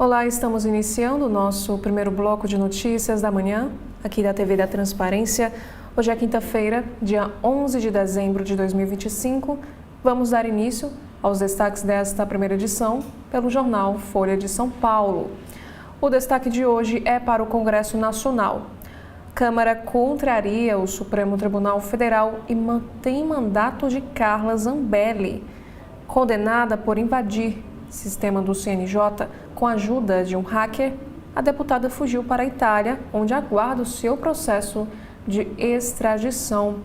Olá, estamos iniciando o nosso primeiro bloco de notícias da manhã, aqui da TV da Transparência. Hoje é quinta-feira, dia 11 de dezembro de 2025. Vamos dar início aos destaques desta primeira edição pelo jornal Folha de São Paulo. O destaque de hoje é para o Congresso Nacional. Câmara contraria o Supremo Tribunal Federal e mantém mandato de Carla Zambelli. Condenada por invadir sistema do CNJ com a ajuda de um hacker, a deputada fugiu para a Itália, onde aguarda o seu processo de extradição.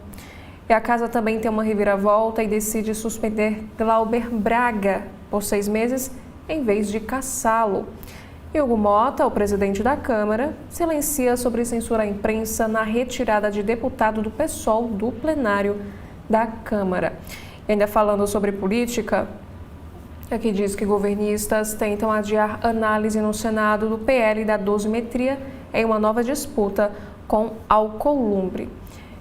E a casa também tem uma reviravolta e decide suspender Glauber Braga por 6 meses, em vez de cassá-lo. Hugo Mota, o presidente da Câmara, silencia sobre censura à imprensa na retirada de deputado do PSOL do plenário da Câmara. E ainda falando sobre política, aqui diz que governistas tentam adiar análise no Senado do PL da dosimetria em uma nova disputa com Alcolumbre.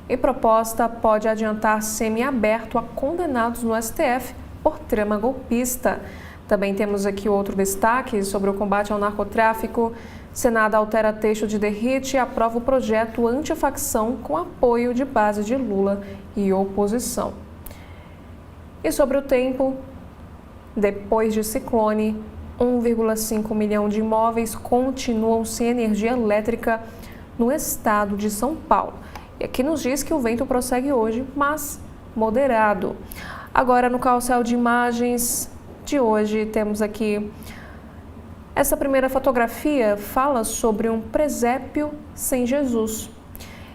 E proposta pode adiantar semiaberto a condenados no STF por trama golpista. Também temos aqui outro destaque sobre o combate ao narcotráfico. Senado altera texto de Derrite e aprova o projeto antifacção com apoio de base de Lula e oposição. E sobre o tempo, depois de ciclone, 1,5 milhão de imóveis continuam sem energia elétrica no estado de São Paulo. E aqui nos diz que o vento prossegue hoje, mas moderado. Agora, no carrossel de imagens de hoje, temos aqui essa primeira fotografia, fala sobre um presépio sem Jesus.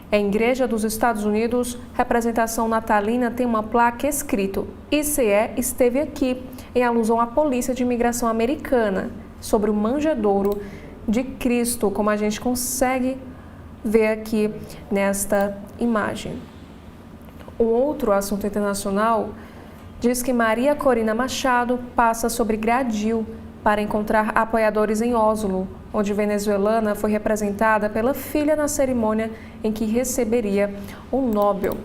Em igreja dos Estados Unidos, representação natalina tem uma placa escrito ICE esteve aqui, em alusão à Polícia de Imigração Americana, sobre o manjedouro de Cristo, como a gente consegue ver aqui nesta imagem. Um outro assunto internacional diz que Maria Corina Machado passa sobre gradil para encontrar apoiadores em Oslo, onde venezuelana foi representada pela filha na cerimônia em que receberia o Nobel.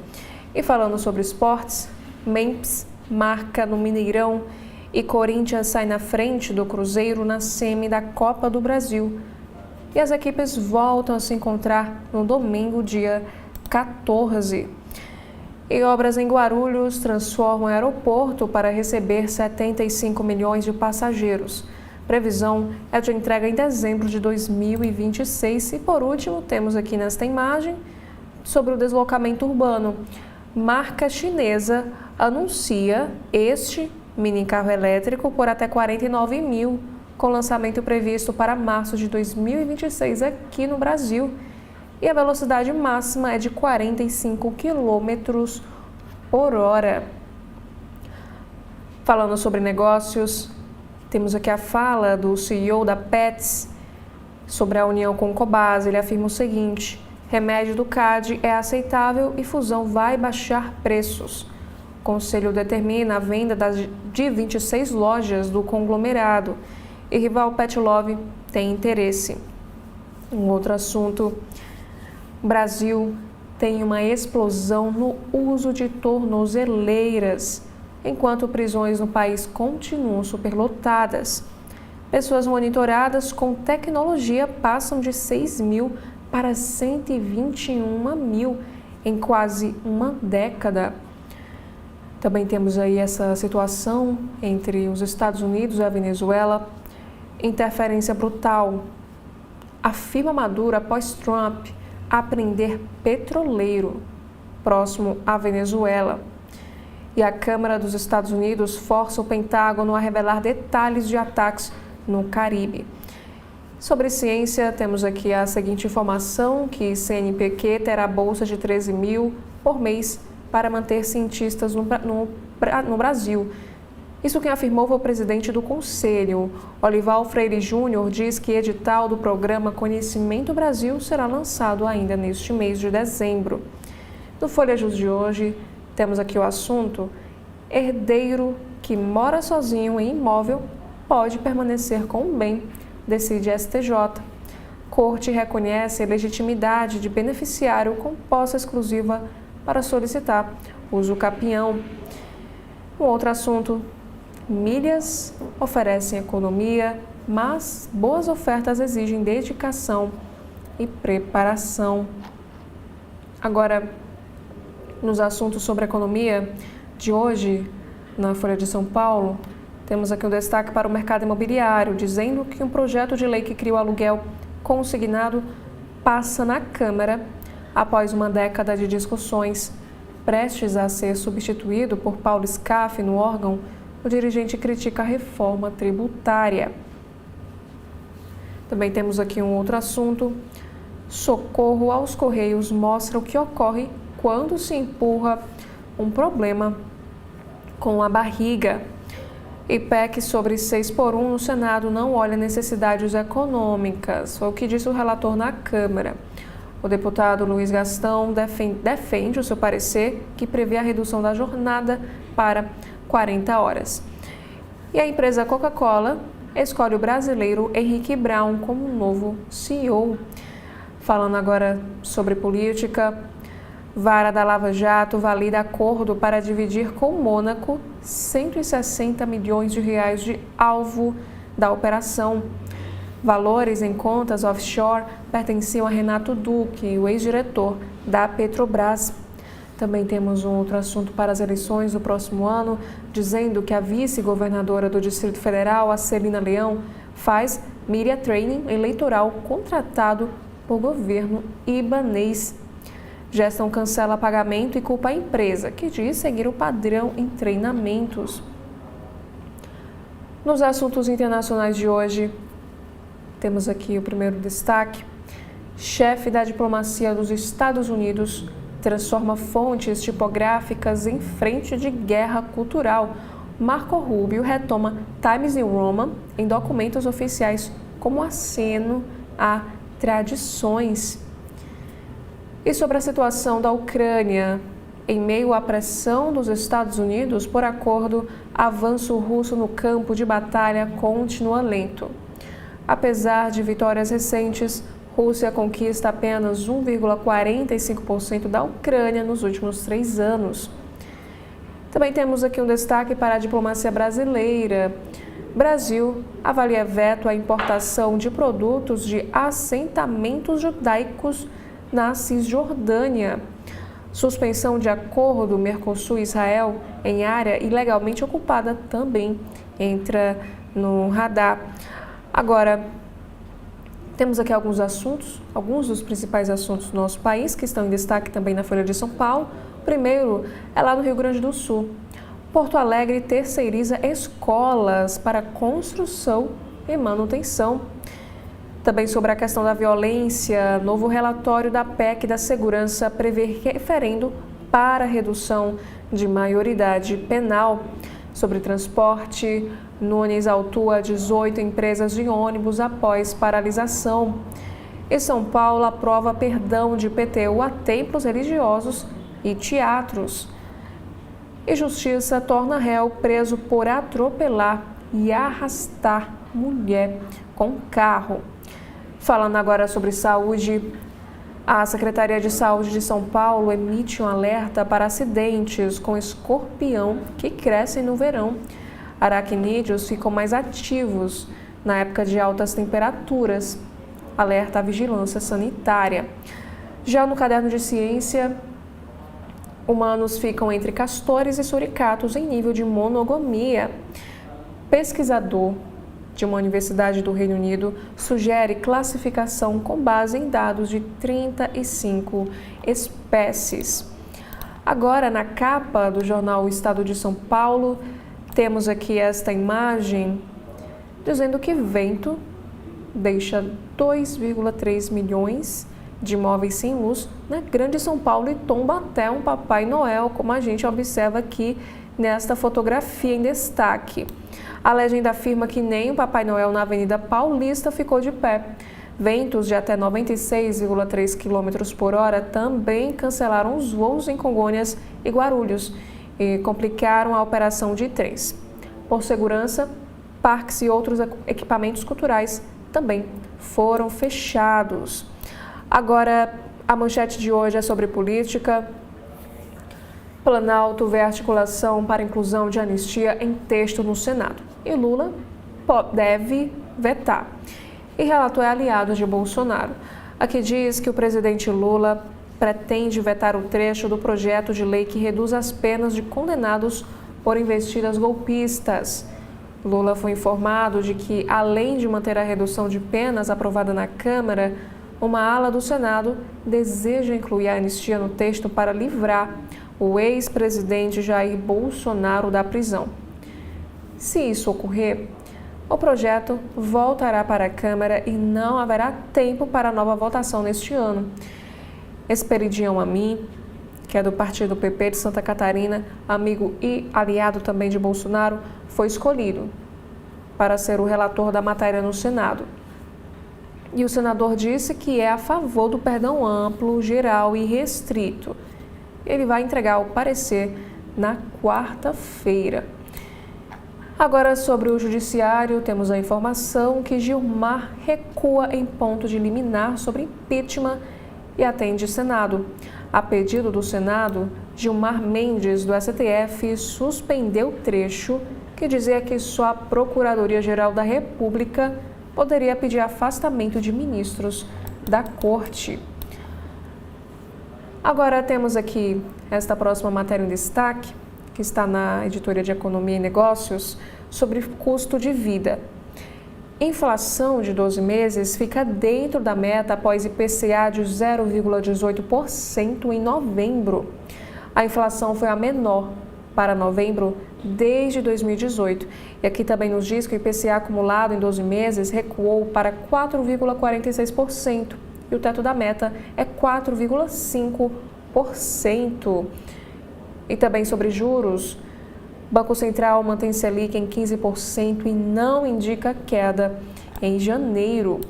E falando sobre esportes, Memphis marca no Mineirão e Corinthians sai na frente do Cruzeiro na semi da Copa do Brasil. E as equipes voltam a se encontrar no domingo, dia 14. E obras em Guarulhos transformam o aeroporto para receber 75 milhões de passageiros. Previsão é de entrega em dezembro de 2026. E por último, temos aqui nesta imagem sobre o deslocamento urbano. Marca chinesa anuncia este mini carro elétrico por até 49 mil, com lançamento previsto para março de 2026 aqui no Brasil. E a velocidade máxima é de 45 km por hora. Falando sobre negócios, temos aqui a fala do CEO da Pets sobre a união com o Cobasi. Ele afirma o seguinte: remédio do CAD é aceitável e fusão vai baixar preços. O Conselho determina a venda de 26 lojas do conglomerado e rival Pet Love tem interesse. Um outro assunto: o Brasil tem uma explosão no uso de tornozeleiras, enquanto prisões no país continuam superlotadas. Pessoas monitoradas com tecnologia passam de 6 mil para 121 mil em quase uma década. Também temos aí essa situação entre os Estados Unidos e a Venezuela. Interferência brutal. Afirma Maduro após Trump apreender petroleiro próximo à Venezuela. E a Câmara dos Estados Unidos força o Pentágono a revelar detalhes de ataques no Caribe. Sobre ciência, temos aqui a seguinte informação, que CNPq terá bolsa de 13 mil por mês para manter cientistas no Brasil. Isso quem afirmou foi o presidente do Conselho. Olival Freire Júnior diz que edital do programa Conhecimento Brasil será lançado ainda neste mês de dezembro. No Folha Jus de hoje, temos aqui o assunto: herdeiro que mora sozinho em imóvel pode permanecer com o bem, decide STJ. Corte reconhece a legitimidade de beneficiário com posse exclusiva para solicitar uso capião. Um outro assunto: milhas oferecem economia mas boas ofertas exigem dedicação e preparação. Agora, nos assuntos sobre economia de hoje, na Folha de São Paulo, temos aqui um destaque para o mercado imobiliário, dizendo que um projeto de lei que cria o aluguel consignado passa na Câmara após uma década de discussões. Prestes a ser substituído por Paulo Scaff no órgão, o dirigente critica a reforma tributária. Também temos aqui um outro assunto. Socorro aos Correios mostra o que ocorre quando se empurra um problema com a barriga. E PEC sobre 6x1 no Senado não olha necessidades econômicas, foi o que disse o relator na Câmara. O deputado Luiz Gastão defende o seu parecer, que prevê a redução da jornada para 40 horas. E a empresa Coca-Cola escolhe o brasileiro Henrique Braun como novo CEO. Falando agora sobre política, Vara da Lava Jato valida acordo para dividir com Mônaco 160 milhões de reais de alvo da operação. Valores em contas offshore pertenciam a Renato Duque, o ex-diretor da Petrobras. Também temos um outro assunto para as eleições do próximo ano, dizendo que a vice-governadora do Distrito Federal, a Celina Leão, faz media training eleitoral contratado por governo ibanês. Gestão cancela pagamento e culpa a empresa, que diz seguir o padrão em treinamentos. Nos assuntos internacionais de hoje, temos aqui o primeiro destaque. Chefe da diplomacia dos Estados Unidos transforma fontes tipográficas em frente de guerra cultural. Marco Rubio retoma Times New Roman em documentos oficiais como aceno a tradições. E sobre a situação da Ucrânia, em meio à pressão dos Estados Unidos por acordo, avanço russo no campo de batalha continua lento. Apesar de vitórias recentes, Rússia conquista apenas 1,45% da Ucrânia nos últimos 3 anos. Também temos aqui um destaque para a diplomacia brasileira. Brasil avalia veto à importação de produtos de assentamentos judaicos na Cisjordânia. Suspensão de acordo Mercosul-Israel em área ilegalmente ocupada também entra no radar. Agora, temos aqui alguns dos principais assuntos do nosso país que estão em destaque também na Folha de São Paulo. O primeiro é lá no Rio Grande do Sul. Porto Alegre terceiriza escolas para construção e manutenção. Também sobre a questão da violência, novo relatório da PEC da Segurança prevê referendo para redução de maioridade penal. Sobre transporte, Nunes autua 18 empresas de ônibus após paralisação. E São Paulo aprova perdão de IPTU a templos religiosos e teatros. E Justiça torna réu preso por atropelar e arrastar mulher com carro. Falando agora sobre saúde, a Secretaria de Saúde de São Paulo emite um alerta para acidentes com escorpião que crescem no verão. Aracnídeos ficam mais ativos na época de altas temperaturas. Alerta a vigilância sanitária. Já no caderno de ciência, humanos ficam entre castores e suricatos em nível de monogamia. Pesquisador de uma universidade do Reino Unido sugere classificação com base em dados de 35 espécies. Agora, na capa do jornal O Estado de São Paulo, temos aqui esta imagem dizendo que vento deixa 2,3 milhões de imóveis sem luz na Grande São Paulo e tomba até um Papai Noel, como a gente observa aqui nesta fotografia em destaque. A legenda afirma que nem o Papai Noel na Avenida Paulista ficou de pé. Ventos de até 96,3 km por hora também cancelaram os voos em Congonhas e Guarulhos e complicaram a operação de trens. Por segurança, parques e outros equipamentos culturais também foram fechados. Agora, a manchete de hoje é sobre política. Planalto vê articulação para inclusão de anistia em texto no Senado. E Lula deve vetar. E relator é aliado de Bolsonaro. Aqui diz que o presidente Lula pretende vetar o trecho do projeto de lei que reduz as penas de condenados por investidas golpistas. Lula foi informado de que, além de manter a redução de penas aprovada na Câmara, uma ala do Senado deseja incluir a anistia no texto para livrar o ex-presidente Jair Bolsonaro da prisão. Se isso ocorrer, o projeto voltará para a Câmara e não haverá tempo para nova votação neste ano. Esperidião Amin, que é do partido PP de Santa Catarina, amigo e aliado também de Bolsonaro, foi escolhido para ser o relator da matéria no Senado. E o senador disse que é a favor do perdão amplo, geral e restrito. Ele vai entregar o parecer na quarta-feira. Agora, sobre o judiciário, temos a informação que Gilmar recua em ponto de liminar sobre impeachment e atende Senado. A pedido do Senado, Gilmar Mendes, do STF, suspendeu o trecho que dizia que só a Procuradoria-Geral da República poderia pedir afastamento de ministros da Corte. Agora temos aqui esta próxima matéria em destaque, que está na Editoria de Economia e Negócios, sobre custo de vida. Inflação de 12 meses fica dentro da meta após IPCA de 0,18% em novembro. A inflação foi a menor para novembro desde 2018. E aqui também nos diz que o IPCA acumulado em 12 meses recuou para 4,46% e o teto da meta é 4,5%. E também sobre juros, Banco Central mantém Selic em 15% e não indica queda em janeiro.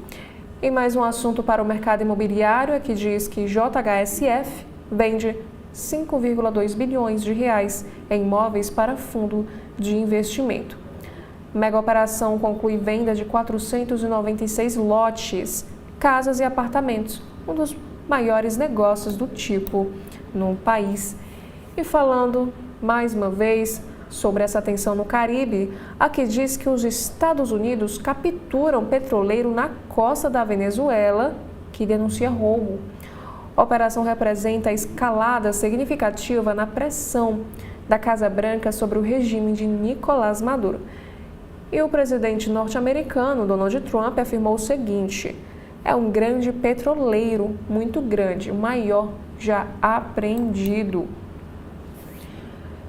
E mais um assunto para o mercado imobiliário é que diz que JHSF vende 5,2 bilhões de reais em imóveis para fundo de investimento. Mega operação conclui venda de 496 lotes, casas e apartamentos, um dos maiores negócios do tipo no país. E falando mais uma vez sobre essa tensão no Caribe, aqui diz que os Estados Unidos capturam petroleiro na costa da Venezuela que denuncia roubo. A operação representa a escalada significativa na pressão da Casa Branca sobre o regime de Nicolás Maduro. E o presidente norte-americano, Donald Trump, afirmou o seguinte: é um grande petroleiro, muito grande, o maior já apreendido.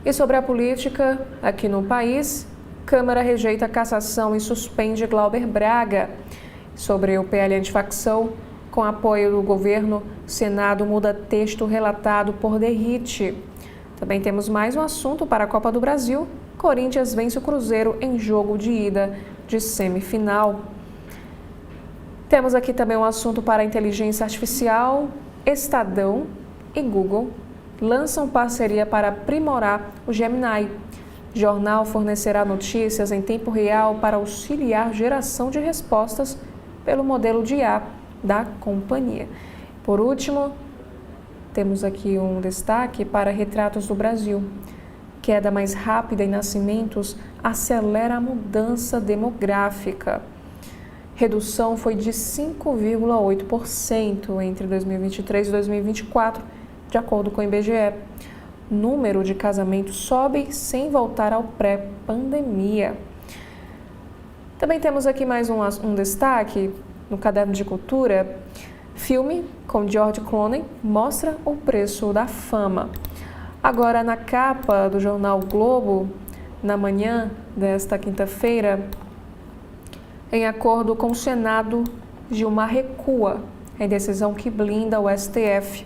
E sobre a política aqui no país, Câmara rejeita a cassação e suspende Glauber Braga. Sobre o PL antifacção, com apoio do governo, Senado muda texto relatado por Derrite. Também temos mais um assunto para a Copa do Brasil. Corinthians vence o Cruzeiro em jogo de ida de semifinal. Temos aqui também um assunto para a inteligência artificial. Estadão e Google lançam parceria para aprimorar o Gemini. Jornal fornecerá notícias em tempo real para auxiliar geração de respostas pelo modelo de IA da companhia. Por último, temos aqui um destaque para retratos do Brasil. Queda mais rápida em nascimentos acelera a mudança demográfica. Redução foi de 5,8% entre 2023 e 2024, de acordo com o IBGE. Número de casamentos sobe sem voltar ao pré-pandemia. Também temos aqui mais um destaque no caderno de cultura. Filme com George Clooney mostra o preço da fama. Agora, na capa do jornal Globo, na manhã desta quinta-feira, em acordo com o Senado, Gilmar recua em decisão que blinda o STF.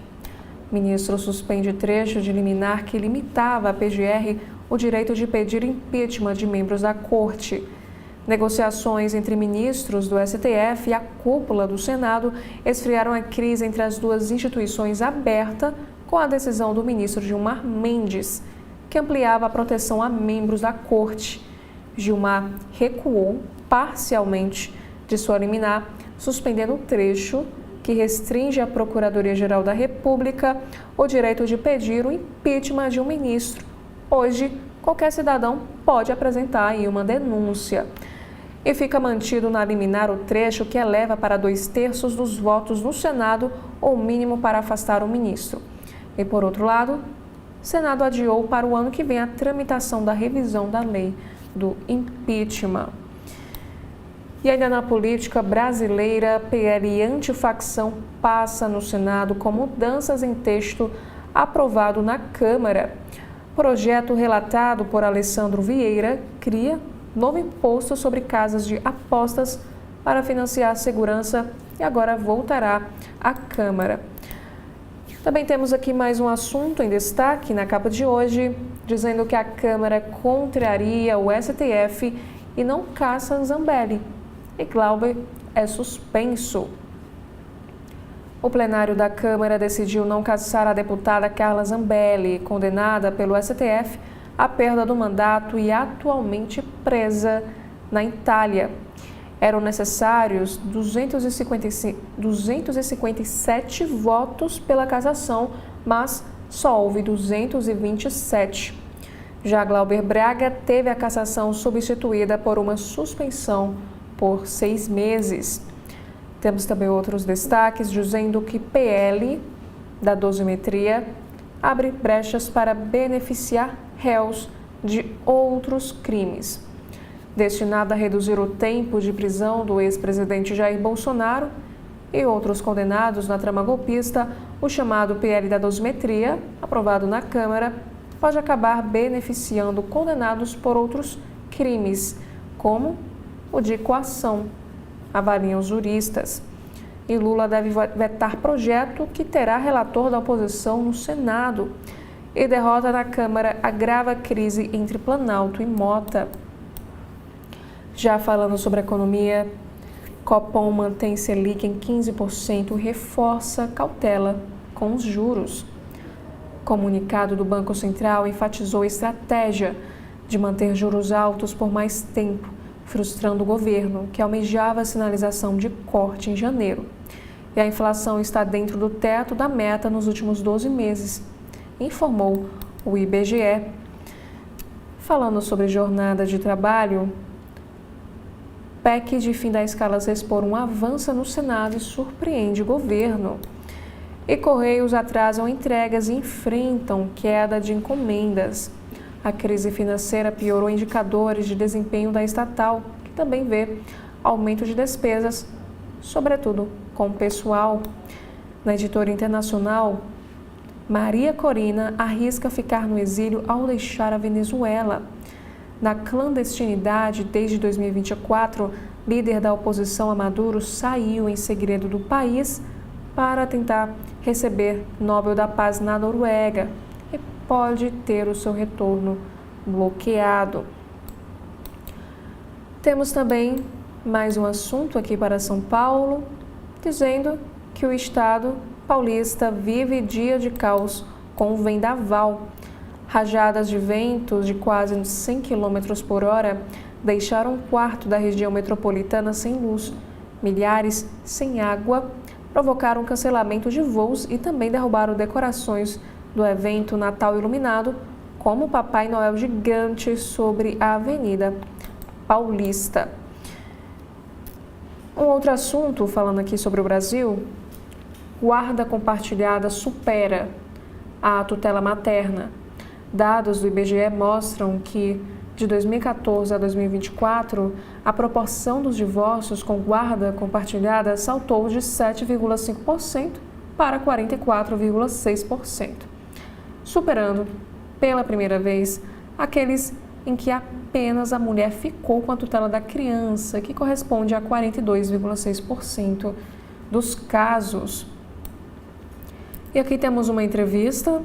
O ministro suspende trecho de liminar que limitava a PGR o direito de pedir impeachment de membros da Corte. Negociações entre ministros do STF e a cúpula do Senado esfriaram a crise entre as duas instituições aberta com a decisão do ministro Gilmar Mendes, que ampliava a proteção a membros da Corte. Gilmar recuou parcialmente de sua liminar, suspendendo o trecho que restringe à Procuradoria-Geral da República o direito de pedir o impeachment de um ministro. Hoje, qualquer cidadão pode apresentar aí uma denúncia. e fica mantido na liminar o trecho que eleva para 2/3 dos votos no Senado, ou mínimo para afastar o ministro. E, por outro lado, o Senado adiou para o ano que vem a tramitação da revisão da lei do impeachment. E ainda na política brasileira, PL antifacção passa no Senado com mudanças em texto aprovado na Câmara. Projeto relatado por Alessandro Vieira cria novo imposto sobre casas de apostas para financiar a segurança e agora voltará à Câmara. Também temos aqui mais um assunto em destaque na capa de hoje, dizendo que a Câmara contraria o STF e não caça Zambelli. E Glauber é suspenso. O plenário da Câmara decidiu não caçar a deputada Carla Zambelli, condenada pelo STF à perda do mandato e atualmente presa na Itália. Eram necessários 257 votos pela cassação, mas só houve 227. Já Glauber Braga teve a cassação substituída por uma suspensão por 6 meses. Temos também outros destaques dizendo que PL da dosimetria abre brechas para beneficiar réus de outros crimes. Destinada a reduzir o tempo de prisão do ex-presidente Jair Bolsonaro e outros condenados na trama golpista, o chamado PL da dosimetria, aprovado na Câmara, pode acabar beneficiando condenados por outros crimes, como o de coação, avaliam os juristas. E Lula deve vetar projeto que terá relator da oposição no Senado. E derrota na Câmara agrava a crise entre Planalto e Mota. Já falando sobre a economia, Copom mantém Selic em 15% e reforça cautela com os juros. Comunicado do Banco Central enfatizou a estratégia de manter juros altos por mais tempo, frustrando o governo, que almejava a sinalização de corte em janeiro. E a inflação está dentro do teto da meta nos últimos 12 meses, informou o IBGE. Falando sobre jornada de trabalho, PEC de fim da escala 6 por 1 avança no Senado e surpreende o governo. E Correios atrasam entregas e enfrentam queda de encomendas. A crise financeira piorou indicadores de desempenho da estatal, que também vê aumento de despesas, sobretudo com o pessoal. Na editora internacional, Maria Corina arrisca ficar no exílio ao deixar a Venezuela. Na clandestinidade desde 2024, líder da oposição a Maduro saiu em segredo do país para tentar receber Nobel da Paz na Noruega e pode ter o seu retorno bloqueado. Temos também mais um assunto aqui para São Paulo, dizendo que o estado paulista vive dia de caos com o vendaval. Rajadas de ventos de quase 100 km por hora deixaram um quarto da região metropolitana sem luz. Milhares sem água provocaram cancelamento de voos e também derrubaram decorações do evento Natal Iluminado, como o Papai Noel gigante sobre a Avenida Paulista. Um outro assunto, falando aqui sobre o Brasil, guarda compartilhada supera a tutela materna. Dados do IBGE mostram que, de 2014 a 2024, a proporção dos divórcios com guarda compartilhada saltou de 7,5% para 44,6%, superando, pela primeira vez, aqueles em que apenas a mulher ficou com a tutela da criança, que corresponde a 42,6% dos casos. E aqui temos uma entrevista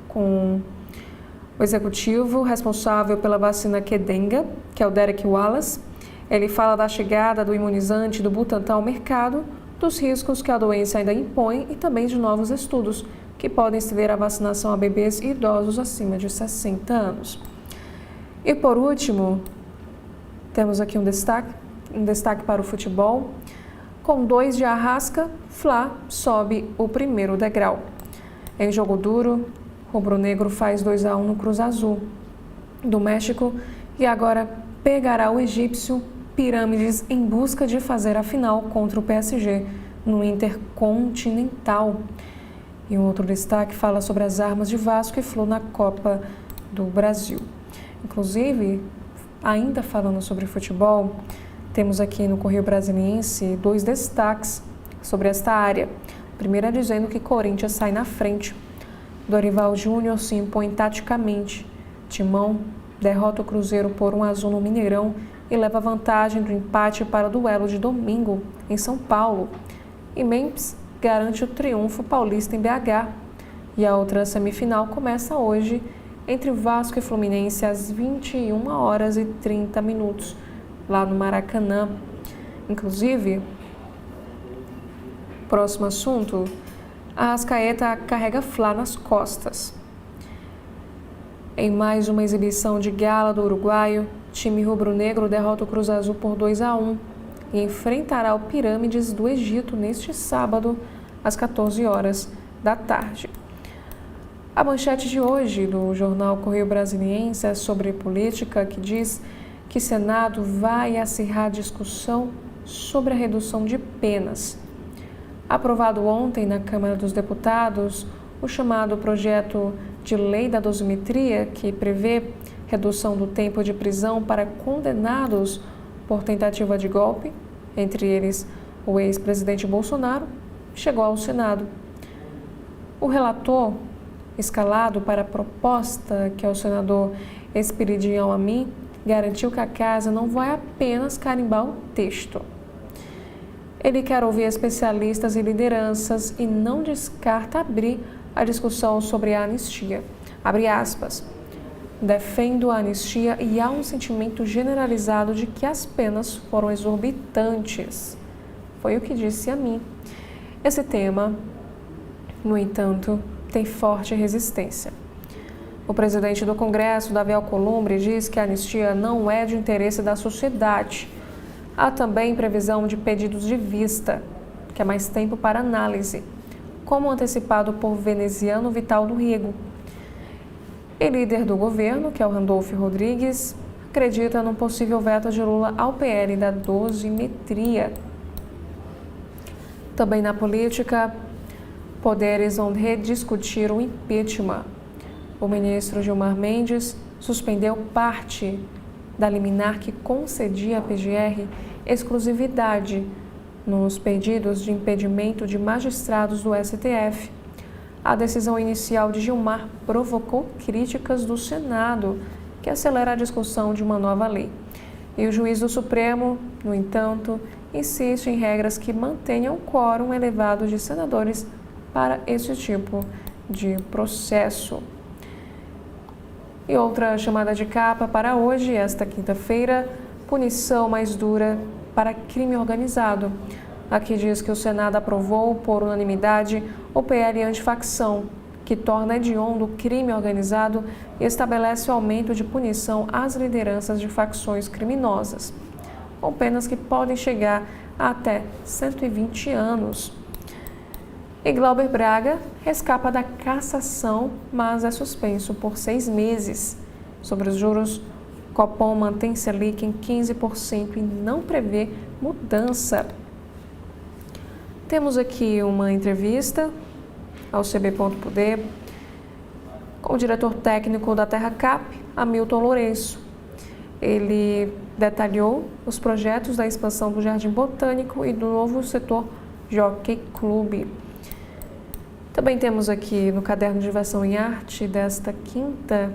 com o executivo responsável pela vacina Qdenga, que é o Derek Wallace. Ele fala da chegada do imunizante do Butantan ao mercado, dos riscos que a doença ainda impõe e também de novos estudos que podem estender a vacinação a bebês e idosos acima de 60 anos. E por último, temos aqui um destaque para o futebol. Com 2 de Arrasca, Fla sobe o primeiro degrau. Em jogo duro, rubro-negro faz 2-1 no Cruz Azul do México e agora pegará o egípcio Pirâmides em busca de fazer a final contra o PSG no Intercontinental. E um outro destaque fala sobre as armas de Vasco e Flu na Copa do Brasil. Inclusive, ainda falando sobre futebol, temos aqui no Correio Brasiliense 2 destaques sobre esta área. O primeiro é dizendo que Corinthians sai na frente. Dorival Júnior se impõe taticamente. Timão derrota o Cruzeiro por 1-0 no Mineirão e leva vantagem do empate para o duelo de domingo em São Paulo. E Memphis garante o triunfo paulista em BH. E a outra semifinal começa hoje entre Vasco e Fluminense às 21h30, lá no Maracanã. Inclusive, próximo assunto, a Arrascaeta carrega Fla nas costas. Em mais uma exibição de gala do uruguaio, time rubro-negro derrota o Cruz Azul por 2-1 e enfrentará o Pirâmides do Egito neste sábado, às 14h. A manchete de hoje do jornal Correio Brasiliense é sobre política, que diz que Senado vai acirrar discussão sobre a redução de penas. Aprovado ontem na Câmara dos Deputados, o chamado projeto de lei da dosimetria, que prevê redução do tempo de prisão para condenados por tentativa de golpe, entre eles o ex-presidente Bolsonaro, chegou ao Senado. O relator, escalado para a proposta, que é o senador Esperidião Amin, garantiu que a casa não vai apenas carimbar o texto. Ele quer ouvir especialistas e lideranças e não descarta abrir a discussão sobre a anistia. Abre aspas. Defendo a anistia e há um sentimento generalizado de que as penas foram exorbitantes. Foi o que disse a mim. Esse tema, no entanto, tem forte resistência. O presidente do Congresso, Davi Alcolumbre, diz que a anistia não é de interesse da sociedade. Há também previsão de pedidos de vista, que é mais tempo para análise, como antecipado por veneziano Vital do Rigo. E líder do governo, que é o Randolfo Rodrigues, acredita num possível veto de Lula ao PL da dosimetria. Também na política, poderes vão rediscutir o impeachment. O ministro Gilmar Mendes suspendeu parte da liminar que concedia à PGR exclusividade nos pedidos de impedimento de magistrados do STF. A decisão inicial de Gilmar provocou críticas do Senado, que acelera a discussão de uma nova lei. E o juiz do Supremo, no entanto, insiste em regras que mantenham o quórum elevado de senadores para esse tipo de processo. E outra chamada de capa para hoje, esta quinta-feira, punição mais dura para crime organizado. Aqui diz que o Senado aprovou por unanimidade o PL antifacção, que torna hediondo o crime organizado e estabelece o aumento de punição às lideranças de facções criminosas, com penas que podem chegar a até 120 anos. E Glauber Braga escapa da cassação, mas é suspenso por 6 meses. Sobre os juros, Copom mantém Selic em 15% e não prevê mudança. Temos aqui uma entrevista ao CB.poder com o diretor técnico da TerraCap, Hamilton Lourenço. Ele detalhou os projetos da expansão do Jardim Botânico e do novo setor Jockey Club. Também temos aqui no caderno de Versão em Arte desta quinta,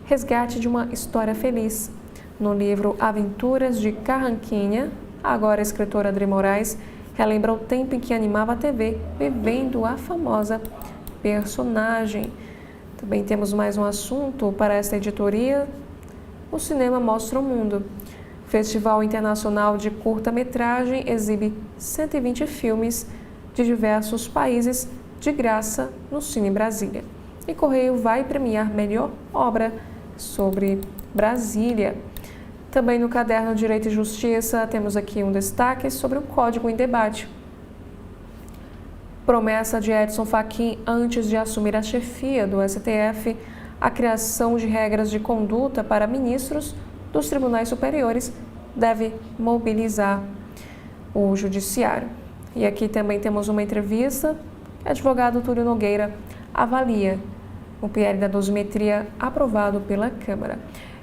resgate de uma história feliz. No livro Aventuras de Carranquinha, agora a escritora Adri Moraes relembra o tempo em que animava a TV, vivendo a famosa personagem. Também temos mais um assunto para esta editoria. O cinema mostra o mundo. Festival Internacional de Curta-Metragem exibe 120 filmes de diversos países de graça no Cine Brasília. E Correio vai premiar melhor obra sobre Brasília. Também no caderno Direito e Justiça temos aqui um destaque sobre o Código em Debate. Promessa de Edson Fachin antes de assumir a chefia do STF, a criação de regras de conduta para ministros dos tribunais superiores deve mobilizar o judiciário. E aqui também temos uma entrevista que o advogado Túlio Nogueira avalia o PL da dosimetria aprovado pela Câmara.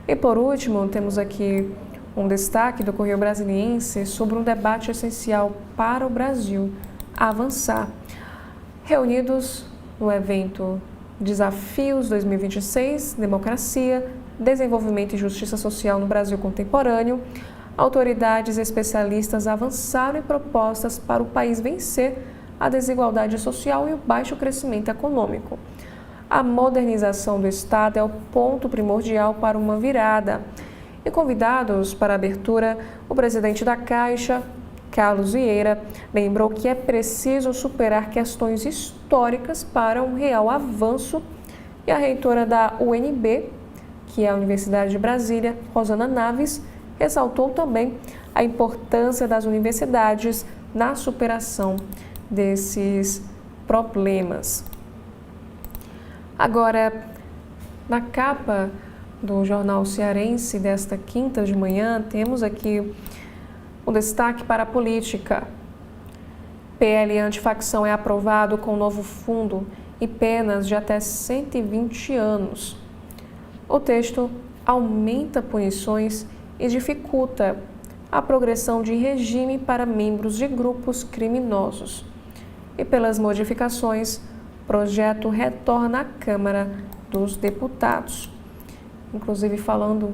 E por último, temos aqui um destaque do Correio Brasiliense sobre um debate essencial para o Brasil avançar. Reunidos no evento Desafios 2026, Democracia, Desenvolvimento e Justiça Social no Brasil Contemporâneo, autoridades e especialistas avançaram em propostas para o país vencer a desigualdade social e o baixo crescimento econômico. A modernização do Estado é o ponto primordial para uma virada. E convidados para a abertura, o presidente da Caixa, Carlos Vieira, lembrou que é preciso superar questões históricas para um real avanço. E a reitora da UNB, que é a Universidade de Brasília, Rosana Naves, ressaltou também a importância das universidades na superação desses problemas. Agora, na capa do Jornal Cearense desta quinta de manhã, temos aqui um destaque para a política. PL antifacção é aprovado com novo fundo e penas de até 120 anos. O texto aumenta punições e dificulta a progressão de regime para membros de grupos criminosos. E pelas modificações, o projeto retorna à Câmara dos Deputados. Inclusive, falando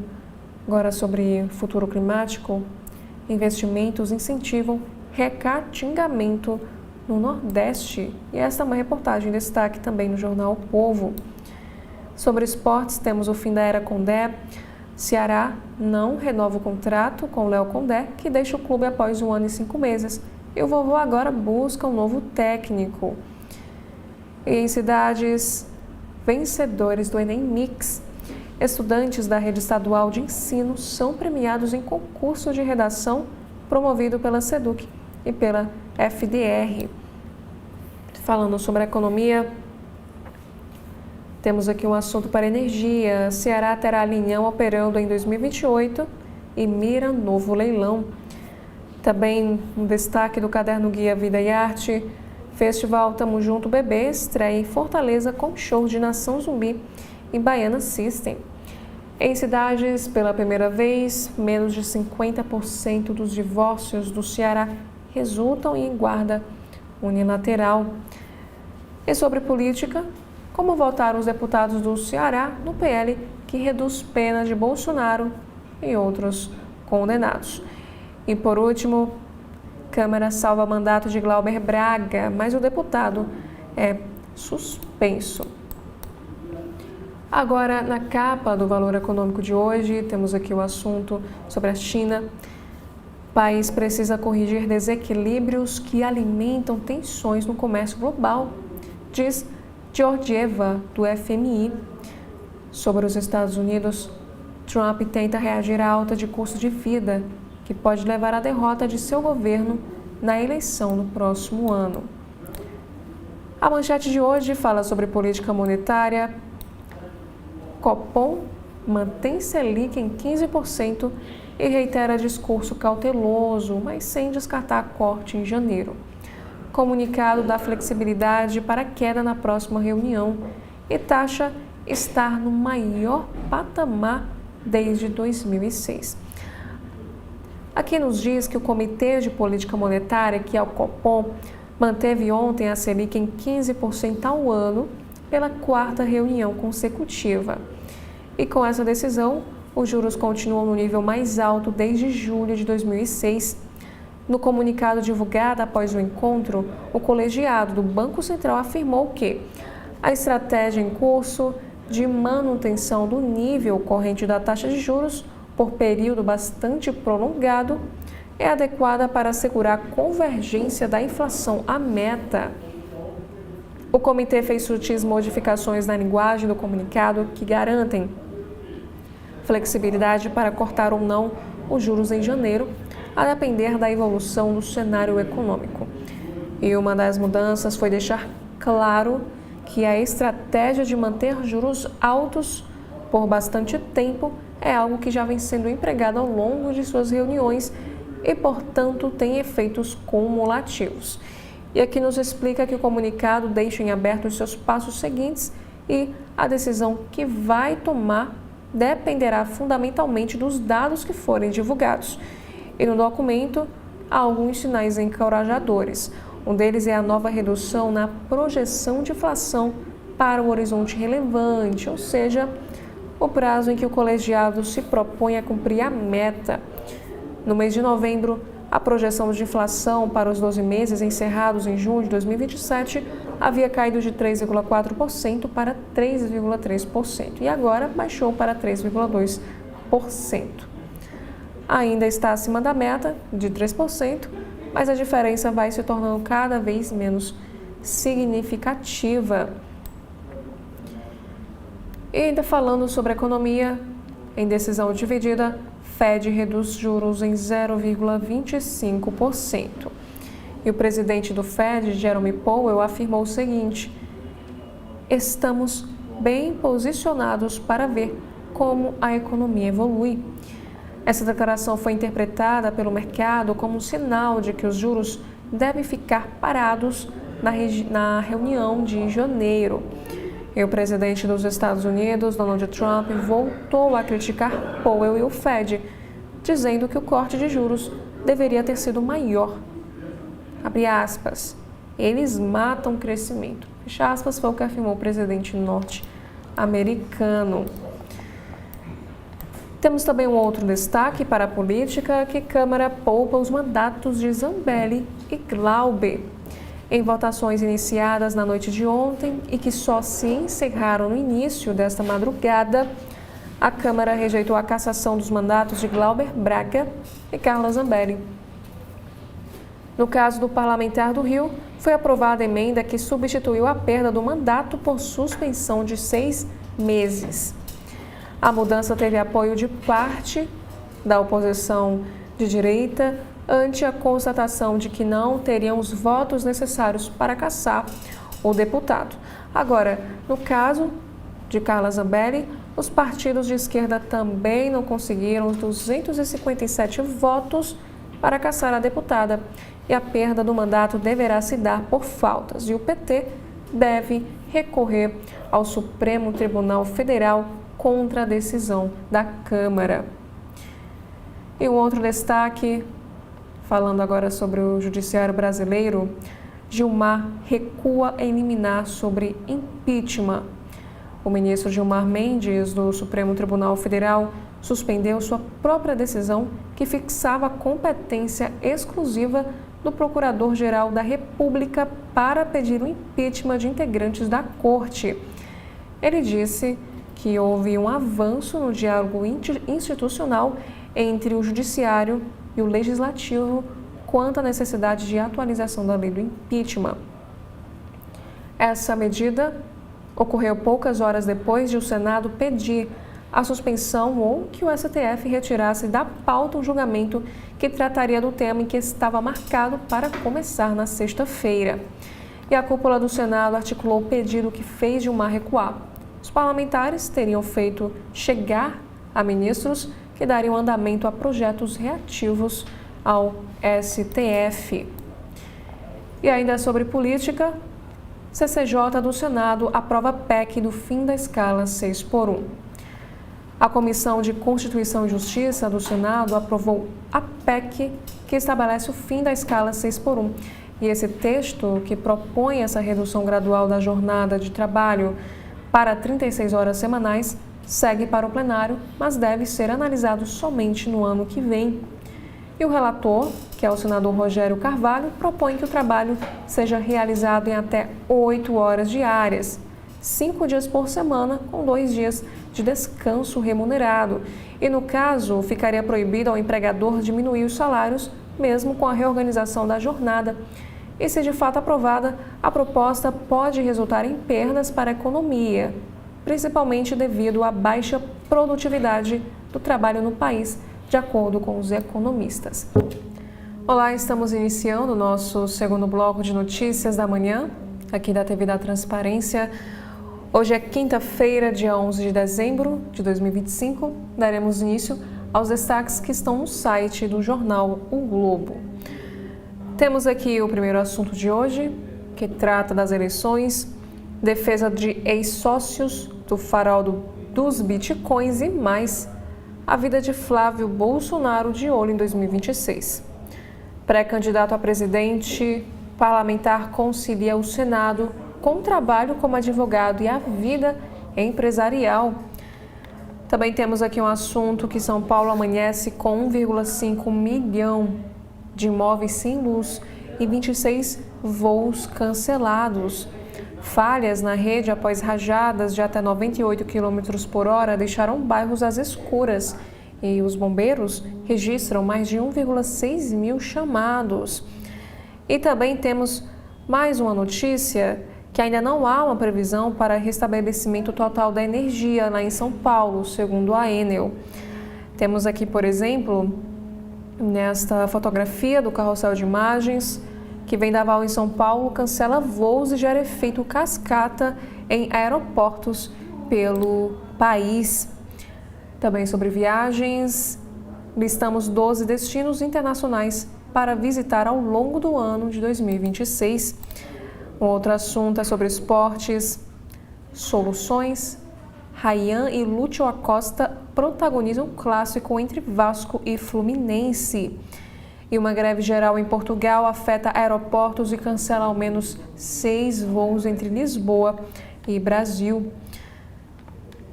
agora sobre futuro climático, investimentos incentivam recatingamento no Nordeste. E esta é uma reportagem em destaque também no jornal O Povo. Sobre esportes, temos o fim da era Condé. Ceará não renova o contrato com Léo Condé, que deixa o clube após 1 ano e 5 meses. E o vovô agora busca um novo técnico. E em cidades vencedores do Enem Mix, estudantes da rede estadual de ensino são premiados em concurso de redação promovido pela SEDUC e pela FDR. Falando sobre a economia, temos aqui um assunto para energia. Ceará terá linhão operando em 2028 e mira novo leilão. Também um destaque do caderno Guia Vida e Arte. Festival Tamo Junto Bebê estreia em Fortaleza com show de Nação Zumbi e Baiana System. Em cidades, pela primeira vez, menos de 50% dos divórcios do Ceará resultam em guarda unilateral. E sobre política, como votaram os deputados do Ceará no PL que reduz pena de Bolsonaro e outros condenados. E por último, Câmara salva mandato de Glauber Braga, mas o deputado é suspenso. Agora, na capa do Valor Econômico de hoje, temos aqui o assunto sobre a China. O país precisa corrigir desequilíbrios que alimentam tensões no comércio global, diz Georgieva, do FMI. Sobre os Estados Unidos, Trump tenta reagir à alta de custo de vida, que pode levar à derrota de seu governo na eleição no próximo ano. A manchete de hoje fala sobre política monetária. Copom mantém Selic em 15% e reitera discurso cauteloso, mas sem descartar corte em janeiro. Comunicado dá flexibilidade para queda na próxima reunião e taxa estar no maior patamar desde 2006. Aqui nos diz que o Comitê de Política Monetária, que é o Copom, manteve ontem a Selic em 15% ao ano pela 4ª reunião consecutiva. E com essa decisão, os juros continuam no nível mais alto desde julho de 2006. No comunicado divulgado após o encontro, o colegiado do Banco Central afirmou que a estratégia em curso de manutenção do nível corrente da taxa de juros por período bastante prolongado é adequada para assegurar a convergência da inflação à meta. O comitê fez sutis modificações na linguagem do comunicado que garantem flexibilidade para cortar ou não os juros em janeiro, a depender da evolução do cenário econômico. E uma das mudanças foi deixar claro que a estratégia de manter juros altos por bastante tempo é algo que já vem sendo empregado ao longo de suas reuniões e, portanto, tem efeitos cumulativos. E aqui nos explica que o comunicado deixa em aberto os seus passos seguintes e a decisão que vai tomar dependerá fundamentalmente dos dados que forem divulgados. E no documento há alguns sinais encorajadores. Um deles é a nova redução na projeção de inflação para o horizonte relevante, ou seja, o prazo em que o colegiado se propõe a cumprir a meta. No mês de novembro, a projeção de inflação para os 12 meses encerrados em junho de 2027 havia caído de 3,4% para 3,3% e agora baixou para 3,2%. Ainda está acima da meta de 3%, mas a diferença vai se tornando cada vez menos significativa. E ainda falando sobre a economia, em decisão dividida, Fed reduz juros em 0,25%. E o presidente do Fed, Jerome Powell, afirmou o seguinte: estamos bem posicionados para ver como a economia evolui. Essa declaração foi interpretada pelo mercado como um sinal de que os juros devem ficar parados na reunião de janeiro. E o presidente dos Estados Unidos, Donald Trump, voltou a criticar Powell e o Fed, dizendo que o corte de juros deveria ter sido maior. Abre aspas, eles matam o crescimento. Fecha aspas, foi o que afirmou o presidente norte-americano. Temos também um outro destaque para a política, que Câmara poupa os mandatos de Zambelli e Glauber. Em votações iniciadas na noite de ontem e que só se encerraram no início desta madrugada, a Câmara rejeitou a cassação dos mandatos de Glauber Braga e Carla Zambelli. No caso do parlamentar do Rio, foi aprovada a emenda que substituiu a perda do mandato por suspensão de 6 meses. A mudança teve apoio de parte da oposição de direita ante a constatação de que não teriam os votos necessários para cassar o deputado. Agora, no caso de Carla Zambelli, os partidos de esquerda também não conseguiram os 257 votos para cassar a deputada e a perda do mandato deverá se dar por faltas e o PT deve recorrer ao Supremo Tribunal Federal contra a decisão da Câmara. E um outro destaque, falando agora sobre o judiciário brasileiro, Gilmar recua em liminar sobre impeachment. O ministro Gilmar Mendes, do Supremo Tribunal Federal, suspendeu sua própria decisão que fixava a competência exclusiva do Procurador-Geral da República para pedir o impeachment de integrantes da Corte. Ele disse que houve um avanço no diálogo institucional entre o Judiciário e o Legislativo quanto à necessidade de atualização da lei do impeachment. Essa medida ocorreu poucas horas depois de o Senado pedir a suspensão ou que o STF retirasse da pauta um julgamento que trataria do tema em que estava marcado para começar na sexta-feira. E a cúpula do Senado articulou o pedido que fez Gilmar recuar. Os parlamentares teriam feito chegar a ministros que dariam andamento a projetos reativos ao STF. E ainda sobre política, CCJ do Senado aprova a PEC do fim da escala 6x1. A Comissão de Constituição e Justiça do Senado aprovou a PEC que estabelece o fim da escala 6x1. E esse texto, que propõe essa redução gradual da jornada de trabalho para 36 horas semanais, segue para o plenário, mas deve ser analisado somente no ano que vem. E o relator, que é o senador Rogério Carvalho, propõe que o trabalho seja realizado em até 8 horas diárias, 5 dias por semana, com 2 dias de descanso remunerado. E, no caso, ficaria proibido ao empregador diminuir os salários, mesmo com a reorganização da jornada. E, se de fato aprovada, a proposta pode resultar em perdas para a economia, principalmente devido à baixa produtividade do trabalho no país, de acordo com os economistas. Olá, estamos iniciando o nosso segundo bloco de notícias da manhã, aqui da TV da Transparência. Hoje é quinta-feira, dia 11 de dezembro de 2025. Daremos início aos destaques que estão no site do jornal O Globo. Temos aqui o primeiro assunto de hoje, que trata das eleições, defesa de ex-sócios do farol dos bitcoins e mais, a vida de Flávio Bolsonaro de olho em 2026. Pré-candidato a presidente, parlamentar concilia o Senado com trabalho como advogado e a vida empresarial. Também temos aqui um assunto que São Paulo amanhece com 1,5 milhão de imóveis sem luz e 26 voos cancelados. Falhas na rede após rajadas de até 98 km por hora deixaram bairros às escuras e os bombeiros registram mais de 1,6 mil chamados. E também temos mais uma notícia que ainda não há uma previsão para restabelecimento total da energia lá em São Paulo, segundo a Enel. Temos aqui, por exemplo, nesta fotografia do carrossel de imagens, que Vendaval em São Paulo cancela voos e gera efeito cascata em aeroportos pelo país. Também sobre viagens, listamos 12 destinos internacionais para visitar ao longo do ano de 2026. Um outro assunto é sobre esportes, soluções. Rayhan e Lúcio Acosta protagonizam um clássico entre Vasco e Fluminense. E uma greve geral em Portugal afeta aeroportos e cancela ao menos 6 voos entre Lisboa e Brasil.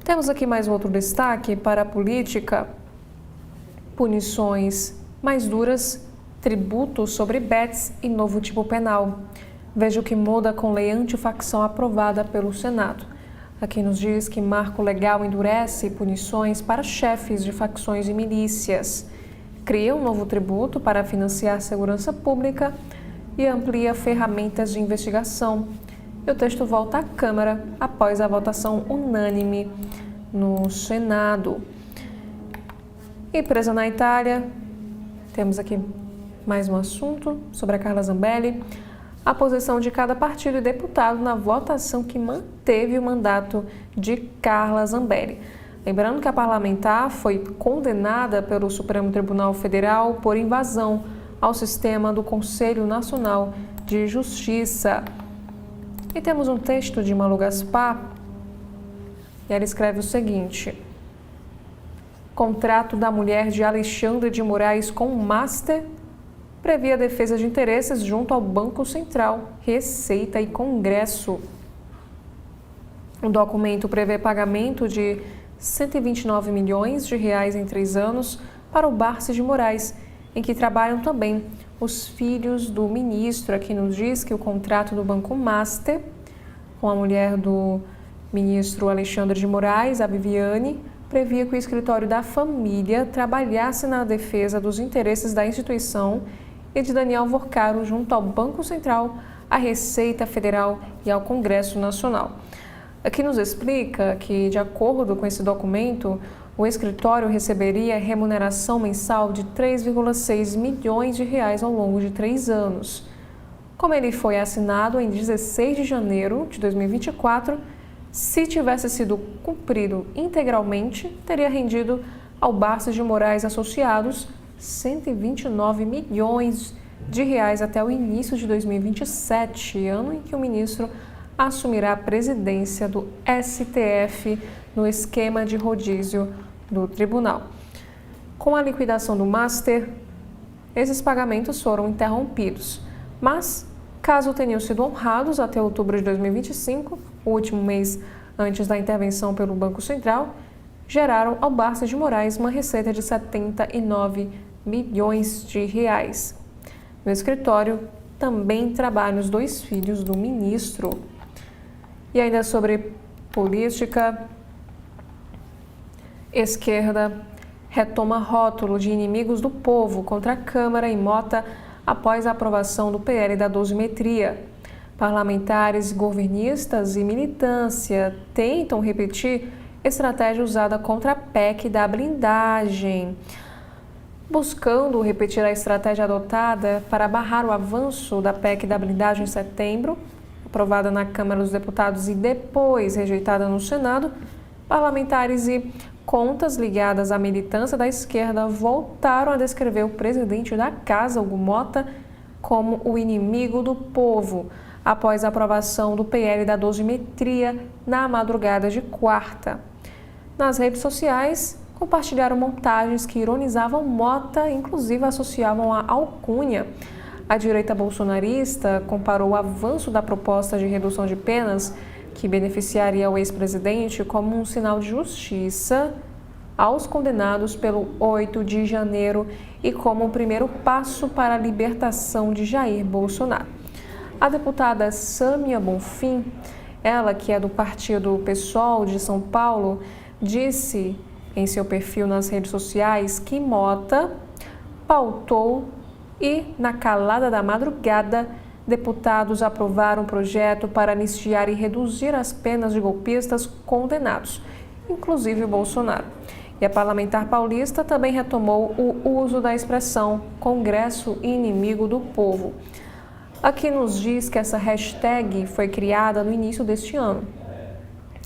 Temos aqui mais outro destaque para a política: punições mais duras, tributos sobre bets e novo tipo penal. Veja o que muda com lei antifacção aprovada pelo Senado. Aqui nos diz que marco legal endurece punições para chefes de facções e milícias, cria um novo tributo para financiar a segurança pública e amplia ferramentas de investigação. E o texto volta à Câmara após a votação unânime no Senado. E presa na Itália, temos aqui mais um assunto sobre a Carla Zambelli. A posição de cada partido e deputado na votação que manteve o mandato de Carla Zambelli. Lembrando que a parlamentar foi condenada pelo Supremo Tribunal Federal por invasão ao sistema do Conselho Nacional de Justiça. E temos um texto de Malu Gaspar, e ela escreve o seguinte: contrato da mulher de Alexandre de Moraes com o Master prevê a defesa de interesses junto ao Banco Central, Receita e Congresso. O documento prevê pagamento de 129 milhões de reais em 3 anos para o Barça de Moraes, em que trabalham também os filhos do ministro. Aqui nos diz que o contrato do Banco Master com a mulher do ministro Alexandre de Moraes, a Viviane, previa que o escritório da família trabalhasse na defesa dos interesses da instituição e de Daniel Vorcaro junto ao Banco Central, à Receita Federal e ao Congresso Nacional. Aqui nos explica que, de acordo com esse documento, o escritório receberia remuneração mensal de 3,6 milhões de reais ao longo de 3 anos. Como ele foi assinado em 16 de janeiro de 2024, se tivesse sido cumprido integralmente, teria rendido ao Barça de Moraes Associados 129 milhões de reais até o início de 2027, ano em que o ministro assumirá a presidência do STF no esquema de rodízio do tribunal. Com a liquidação do Master, esses pagamentos foram interrompidos, mas, caso tenham sido honrados até outubro de 2025, o último mês antes da intervenção pelo Banco Central, geraram ao Barça de Moraes uma receita de 79 milhões de reais. No escritório também trabalham os 2 filhos do ministro. E ainda sobre política, esquerda retoma rótulo de inimigos do povo contra a Câmara em Mota após a aprovação do PL da dosimetria. Parlamentares, governistas e militância tentam repetir estratégia usada contra a PEC da blindagem. Buscando repetir a estratégia adotada para barrar o avanço da PEC da blindagem em setembro, aprovada na Câmara dos Deputados e depois rejeitada no Senado, parlamentares e contas ligadas à militância da esquerda voltaram a descrever o presidente da Casa, Hugo Mota, como o inimigo do povo, após a aprovação do PL da dosimetria na madrugada de quarta. Nas redes sociais, compartilharam montagens que ironizavam Mota, inclusive associavam a alcunha. A direita bolsonarista comparou o avanço da proposta de redução de penas, que beneficiaria o ex-presidente, como um sinal de justiça aos condenados pelo 8 de janeiro e como um primeiro passo para a libertação de Jair Bolsonaro. A deputada Sâmia Bonfim, ela que é do partido PSOL de São Paulo, disse em seu perfil nas redes sociais que Mota pautou e, na calada da madrugada, deputados aprovaram um projeto para anistiar e reduzir as penas de golpistas condenados, inclusive o Bolsonaro. E a parlamentar paulista também retomou o uso da expressão Congresso Inimigo do Povo. Aqui nos diz que essa hashtag foi criada no início deste ano,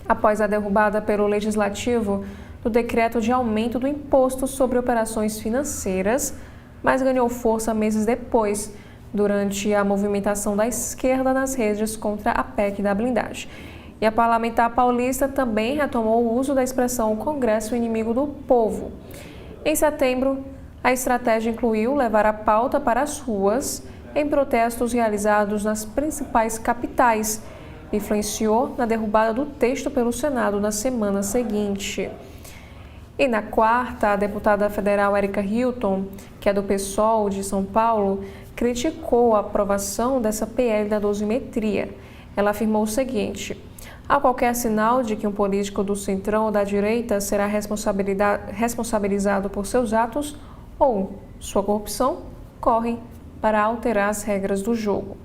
após a derrubada pelo Legislativo do decreto de aumento do imposto sobre operações financeiras, mas ganhou força meses depois, durante a movimentação da esquerda nas redes contra a PEC da blindagem. E a parlamentar paulista também retomou o uso da expressão Congresso Inimigo do Povo. Em setembro, a estratégia incluiu levar a pauta para as ruas em protestos realizados nas principais capitais. Influenciou na derrubada do texto pelo Senado na semana seguinte. E na quarta, a deputada federal Érica Hilton, que é do PSOL de São Paulo, criticou a aprovação dessa PL da dosimetria. Ela afirmou o seguinte: há qualquer sinal de que um político do centrão ou da direita será responsabilizado por seus atos ou sua corrupção, correm para alterar as regras do jogo.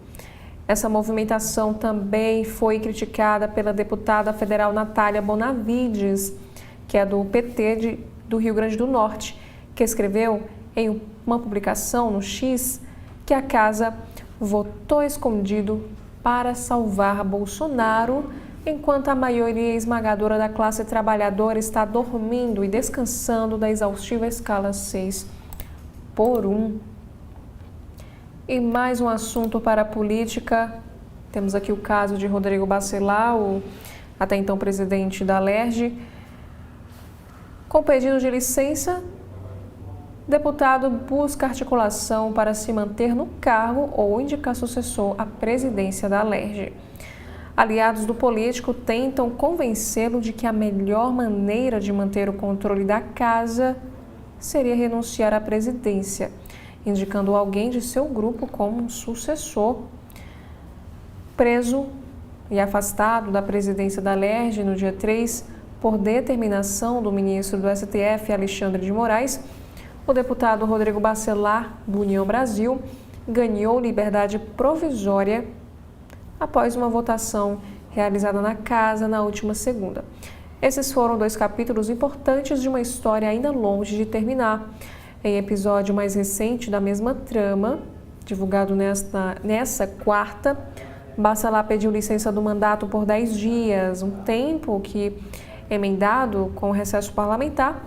Essa movimentação também foi criticada pela deputada federal Natália Bonavides, que é do PT do Rio Grande do Norte, que escreveu em uma publicação no X que a casa votou escondido para salvar Bolsonaro, enquanto a maioria esmagadora da classe trabalhadora está dormindo e descansando da exaustiva escala 6x1. E mais um assunto para a política. Temos aqui o caso de Rodrigo Bacelar, o até então presidente da Alerj. Com pedido de licença, deputado busca articulação para se manter no cargo ou indicar sucessor à presidência da Alerj. Aliados do político tentam convencê-lo de que a melhor maneira de manter o controle da casa seria renunciar à presidência, indicando alguém de seu grupo como um sucessor. Preso e afastado da presidência da Alerj no dia 3, por determinação do ministro do STF, Alexandre de Moraes, o deputado Rodrigo Bacelar, do União Brasil, ganhou liberdade provisória após uma votação realizada na casa na última segunda. Esses foram 2 capítulos importantes de uma história ainda longe de terminar. Em episódio mais recente da mesma trama, divulgado nessa quarta, Bacelar pediu licença do mandato por 10 dias, um tempo que, emendado com o recesso parlamentar,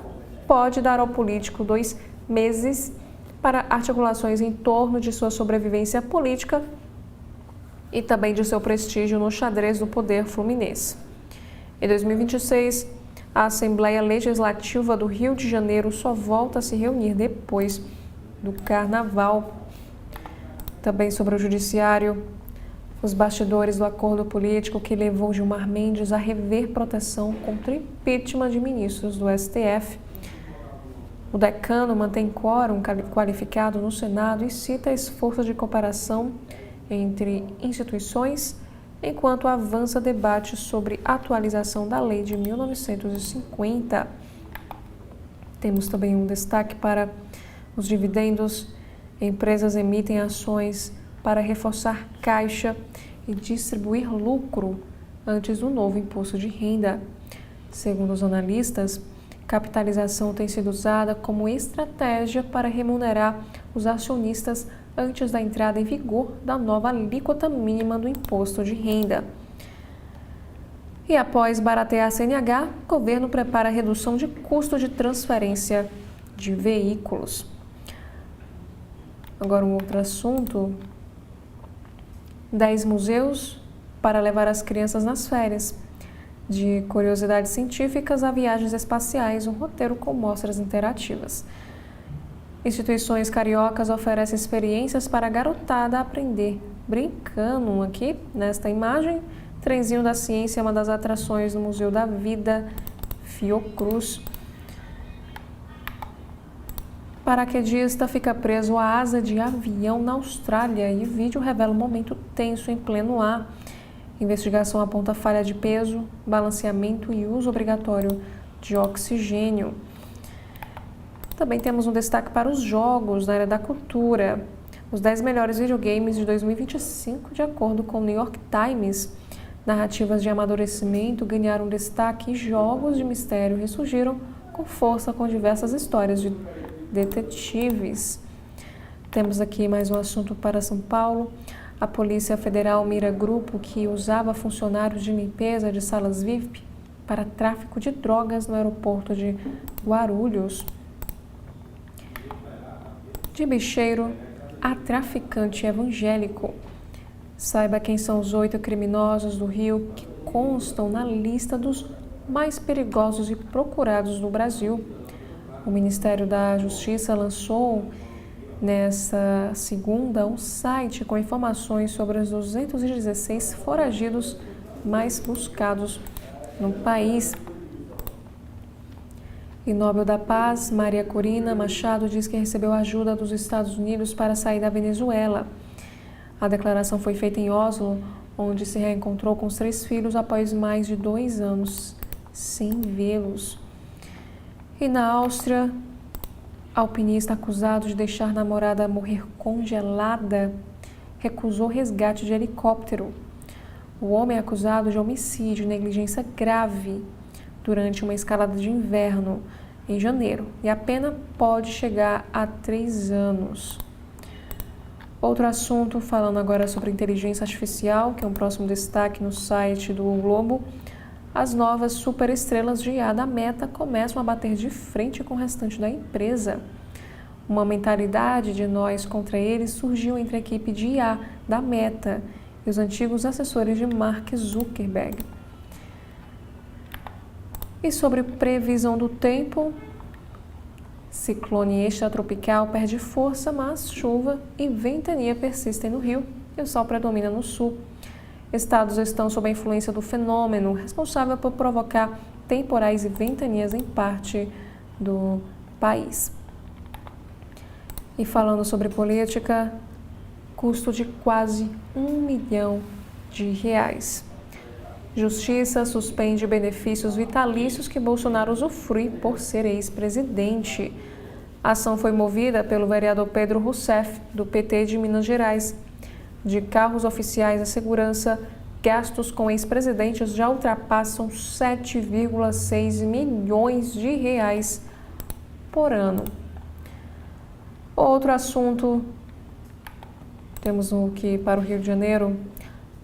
pode dar ao político 2 meses para articulações em torno de sua sobrevivência política e também de seu prestígio no xadrez do poder fluminense. Em 2026, a Assembleia Legislativa do Rio de Janeiro só volta a se reunir depois do Carnaval. Também sobre o Judiciário, os bastidores do acordo político que levou Gilmar Mendes a rever proteção contra impeachment de ministros do STF. O decano mantém quórum qualificado no Senado e cita esforços de cooperação entre instituições, enquanto avança debate sobre atualização da lei de 1950. Temos também um destaque para os dividendos. Empresas emitem ações para reforçar caixa e distribuir lucro antes do novo imposto de renda. Segundo os analistas, capitalização tem sido usada como estratégia para remunerar os acionistas antes da entrada em vigor da nova alíquota mínima do imposto de renda. E após baratear a CNH, o governo prepara a redução de custo de transferência de veículos. Agora um outro assunto, 10 museus para levar as crianças nas férias. De curiosidades científicas a viagens espaciais, um roteiro com mostras interativas. Instituições cariocas oferecem experiências para a garotada aprender brincando. Aqui, nesta imagem, Trenzinho da Ciência é uma das atrações do Museu da Vida Fiocruz. Paraquedista fica preso à asa de avião na Austrália e vídeo revela um momento tenso em pleno ar. Investigação aponta falha de peso, balanceamento e uso obrigatório de oxigênio. Também temos um destaque para os jogos na área da cultura. Os 10 melhores videogames de 2025, de acordo com o New York Times. Narrativas de amadurecimento ganharam destaque e jogos de mistério ressurgiram com força com diversas histórias de detetives. Temos aqui mais um assunto para São Paulo. A Polícia Federal mira grupo que usava funcionários de limpeza de salas VIP para tráfico de drogas no aeroporto de Guarulhos. De bicheiro a traficante evangélico. Saiba quem são os 8 criminosos do Rio que constam na lista dos mais perigosos e procurados do Brasil. O Ministério da Justiça lançou nesta segunda um site com informações sobre os 216 foragidos mais buscados no país. E Nobel da Paz, Maria Corina Machado, diz que recebeu ajuda dos Estados Unidos para sair da Venezuela. A declaração foi feita em Oslo, onde se reencontrou com os 3 filhos após mais de 2 anos sem vê-los. E na Áustria, alpinista acusado de deixar namorada morrer congelada recusou resgate de helicóptero. O homem é acusado de homicídio e negligência grave durante uma escalada de inverno em janeiro, e a pena pode chegar a 3 anos. Outro assunto, falando agora sobre inteligência artificial, que é um próximo destaque no site do O Globo. As novas superestrelas de IA da Meta começam a bater de frente com o restante da empresa. Uma mentalidade de nós contra eles surgiu entre a equipe de IA da Meta e os antigos assessores de Mark Zuckerberg. E sobre previsão do tempo, ciclone extratropical perde força, mas chuva e ventania persistem no Rio e o sol predomina no sul. Estados estão sob a influência do fenômeno, responsável por provocar temporais e ventanias em parte do país. E falando sobre política, custo de quase R$1 milhão. Justiça suspende benefícios vitalícios que Bolsonaro usufrui por ser ex-presidente. A ação foi movida pelo vereador Pedro Rousseff, do PT de Minas Gerais. De carros oficiais de segurança, gastos com ex-presidentes já ultrapassam R$7,6 milhões por ano. Outro assunto, temos que para o Rio de Janeiro,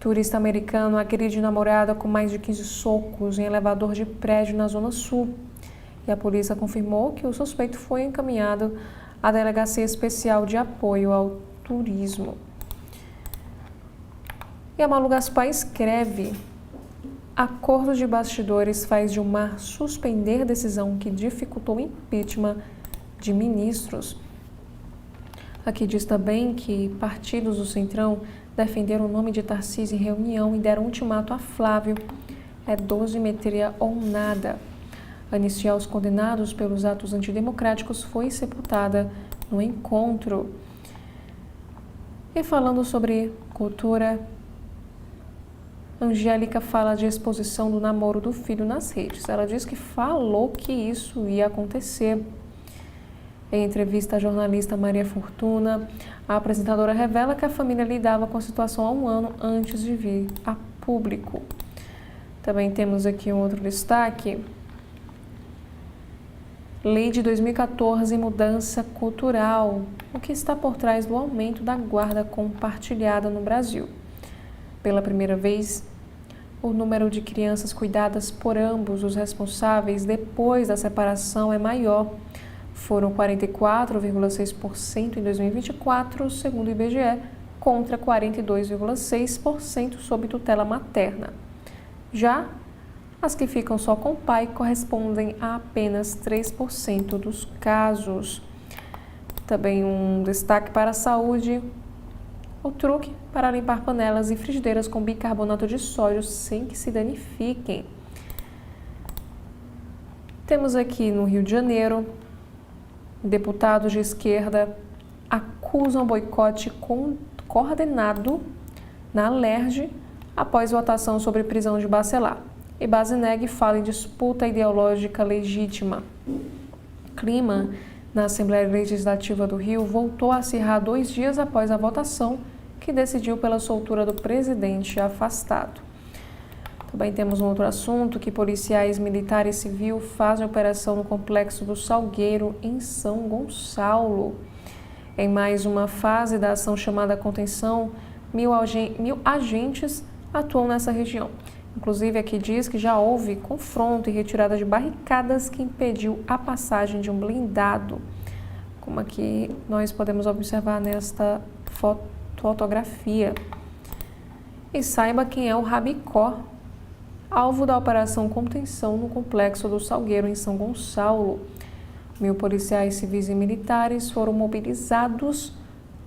turista americano agride namorada com mais de 15 socos em elevador de prédio na Zona Sul. E a polícia confirmou que o suspeito foi encaminhado à Delegacia Especial de Apoio ao Turismo. E a Malu Gaspar escreve: acordo de bastidores faz Gilmar suspender decisão que dificultou o impeachment de ministros. Aqui diz também que partidos do Centrão defenderam o nome de Tarcísio em reunião e deram ultimato a Flávio. É dosimetria ou nada. Anistiar os condenados pelos atos antidemocráticos foi sepultada no encontro. E falando sobre cultura, Angélica fala de exposição do namoro do filho nas redes. Ela diz que falou que isso ia acontecer. Em entrevista à jornalista Maria Fortuna, a apresentadora revela que a família lidava com a situação há 1 ano antes de vir a público. Também temos aqui um outro destaque. Lei de 2014, mudança cultural. O que está por trás do aumento da guarda compartilhada no Brasil? Pela primeira vez, o número de crianças cuidadas por ambos os responsáveis depois da separação é maior. Foram 44,6% em 2024, segundo o IBGE, contra 42,6% sob tutela materna. Já as que ficam só com o pai correspondem a apenas 3% dos casos. Também um destaque para a saúde: o truque para limpar panelas e frigideiras com bicarbonato de sódio sem que se danifiquem. Temos aqui no Rio de Janeiro, deputados de esquerda acusam boicote coordenado na Alerj após votação sobre prisão de Bacelar. E Bazeneg fala em disputa ideológica legítima. Clima na Assembleia Legislativa do Rio voltou a acirrar 2 dias após a votação que decidiu pela soltura do presidente afastado. Também temos um outro assunto: que policiais militares civil fazem operação no Complexo do Salgueiro, em São Gonçalo. Em mais uma fase da ação chamada contenção, 1.000 agentes atuam nessa região. Inclusive, aqui diz que já houve confronto e retirada de barricadas que impediu a passagem de um blindado, como aqui nós podemos observar nesta fotografia. E saiba quem é o Rabicó, alvo da operação contenção no Complexo do Salgueiro, em São Gonçalo. 1.000 policiais civis e militares foram mobilizados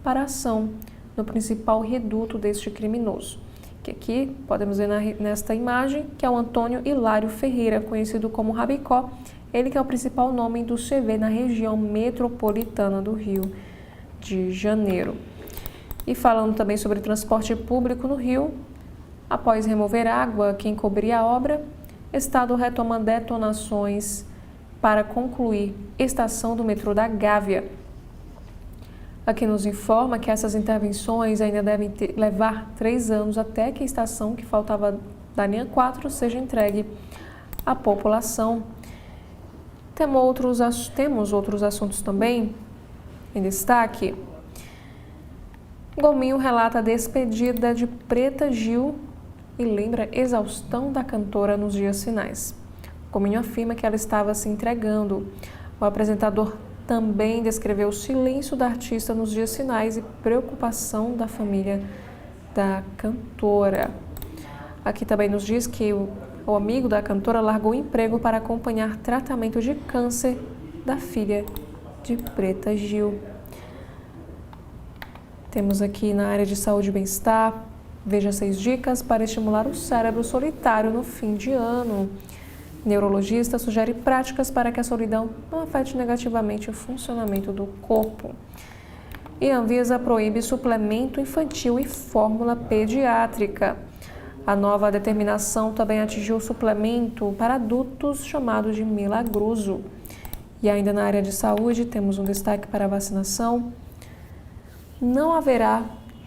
para a ação no principal reduto deste criminoso, que aqui podemos ver nesta imagem, que é o Antônio Hilário Ferreira, conhecido como Rabicó, ele que é o principal nome do CV na região metropolitana do Rio de Janeiro. E falando também sobre transporte público no Rio, após remover água que encobria a obra, Estado retoma detonações para concluir estação do metrô da Gávea. Aqui nos informa que essas intervenções ainda devem levar 3 anos até que a estação que faltava da linha 4 seja entregue à população. Temos outros assuntos também em destaque. Gominho relata a despedida de Preta Gil e lembra exaustão da cantora nos dias finais. Gominho afirma que ela estava se entregando. O apresentador também descreveu o silêncio da artista nos dias finais e preocupação da família da cantora. Aqui também nos diz que o amigo da cantora largou o emprego para acompanhar tratamento de câncer da filha de Preta Gil. Temos aqui na área de saúde e bem-estar, veja 6 dicas para estimular o cérebro solitário no fim de ano. Neurologista sugere práticas para que a solidão não afete negativamente o funcionamento do corpo. E a Anvisa proíbe suplemento infantil e fórmula pediátrica. A nova determinação também atingiu o suplemento para adultos chamado de Milagroso. E ainda na área de saúde temos um destaque para a vacinação. Não haverá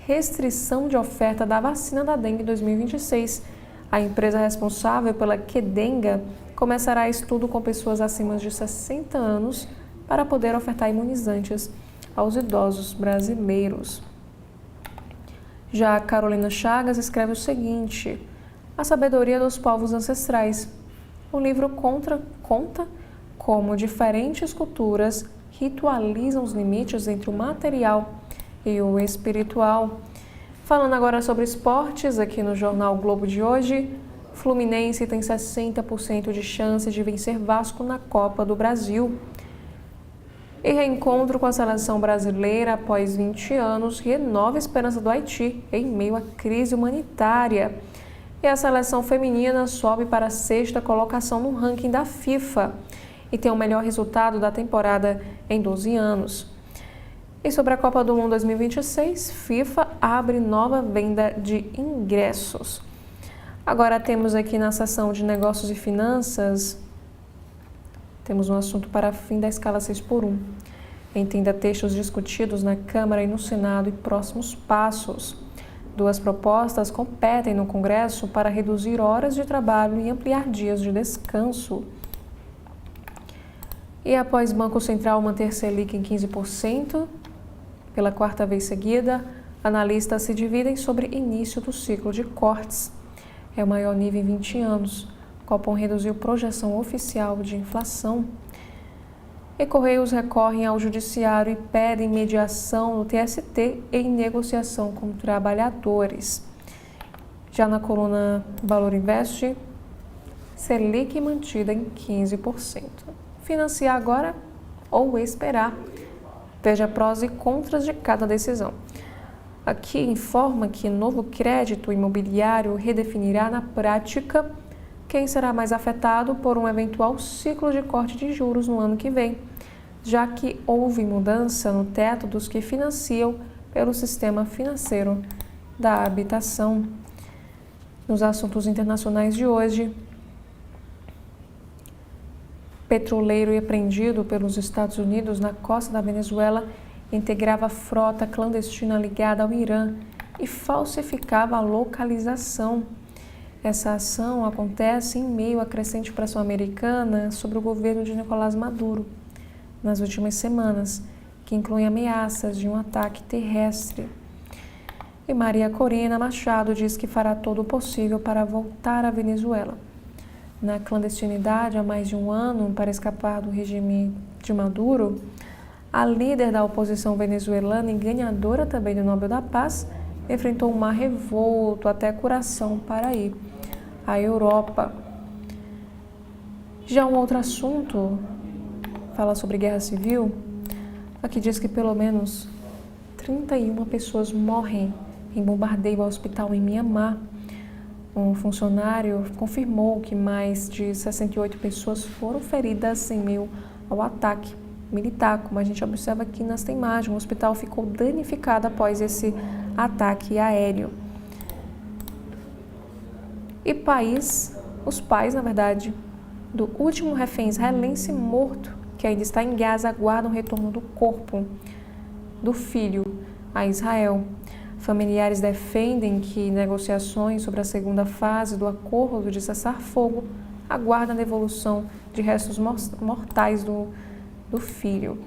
restrição de oferta da vacina da dengue 2026. A empresa responsável pela Qdenga começará estudo com pessoas acima de 60 anos para poder ofertar imunizantes aos idosos brasileiros. Já a Carolina Chagas escreve o seguinte: A Sabedoria dos Povos Ancestrais. O livro conta como diferentes culturas ritualizam os limites entre o material e o espiritual. Falando agora sobre esportes, aqui no Jornal Globo de hoje, Fluminense tem 60% de chance de vencer Vasco na Copa do Brasil. E reencontro com a seleção brasileira após 20 anos renova a esperança do Haiti em meio à crise humanitária. E a seleção feminina sobe para a 6ª colocação no ranking da FIFA e tem o melhor resultado da temporada em 12 anos. E sobre a Copa do Mundo 2026, FIFA abre nova venda de ingressos. Agora temos aqui na seção de negócios e finanças, temos um assunto para fim da escala 6x1. Entenda textos discutidos na Câmara e no Senado e próximos passos. 2 propostas competem no Congresso para reduzir horas de trabalho e ampliar dias de descanso. E após Banco Central manter Selic em 15%, pela quarta vez seguida, analistas se dividem sobre início do ciclo de cortes. É o maior nível em 20 anos. Copom reduziu projeção oficial de inflação. E Correios recorrem ao Judiciário e pedem mediação no TST em negociação com trabalhadores. Já na coluna Valor Invest, Selic mantida em 15%. Financiar agora ou esperar? Veja prós e contras de cada decisão. Aqui informa que novo crédito imobiliário redefinirá na prática quem será mais afetado por um eventual ciclo de corte de juros no ano que vem, já que houve mudança no teto dos que financiam pelo sistema financeiro da habitação. Nos assuntos internacionais de hoje, petroleiro apreendido pelos Estados Unidos na costa da Venezuela integrava frota clandestina ligada ao Irã e falsificava a localização. Essa ação acontece em meio à crescente pressão americana sobre o governo de Nicolás Maduro nas últimas semanas, que incluem ameaças de um ataque terrestre. E Maria Corina Machado diz que fará todo o possível para voltar à Venezuela. Na clandestinidade há mais de um ano para escapar do regime de Maduro, a líder da oposição venezuelana e ganhadora também do Nobel da Paz enfrentou um mar revolto até Coração para ir à Europa. Já um outro assunto fala sobre guerra civil. Aqui diz que pelo menos 31 pessoas morrem em bombardeio ao hospital em Mianmar. Um funcionário confirmou que mais de 68 pessoas foram feridas em meio ao ataque militar. Como a gente observa aqui nesta imagem, o hospital ficou danificado após esse ataque aéreo. E os pais, na verdade, do último refém israelense morto, que ainda está em Gaza, aguardam o retorno do corpo do filho a Israel. Familiares defendem que negociações sobre a segunda fase do acordo de cessar-fogo aguardam a devolução de restos mortais do filho.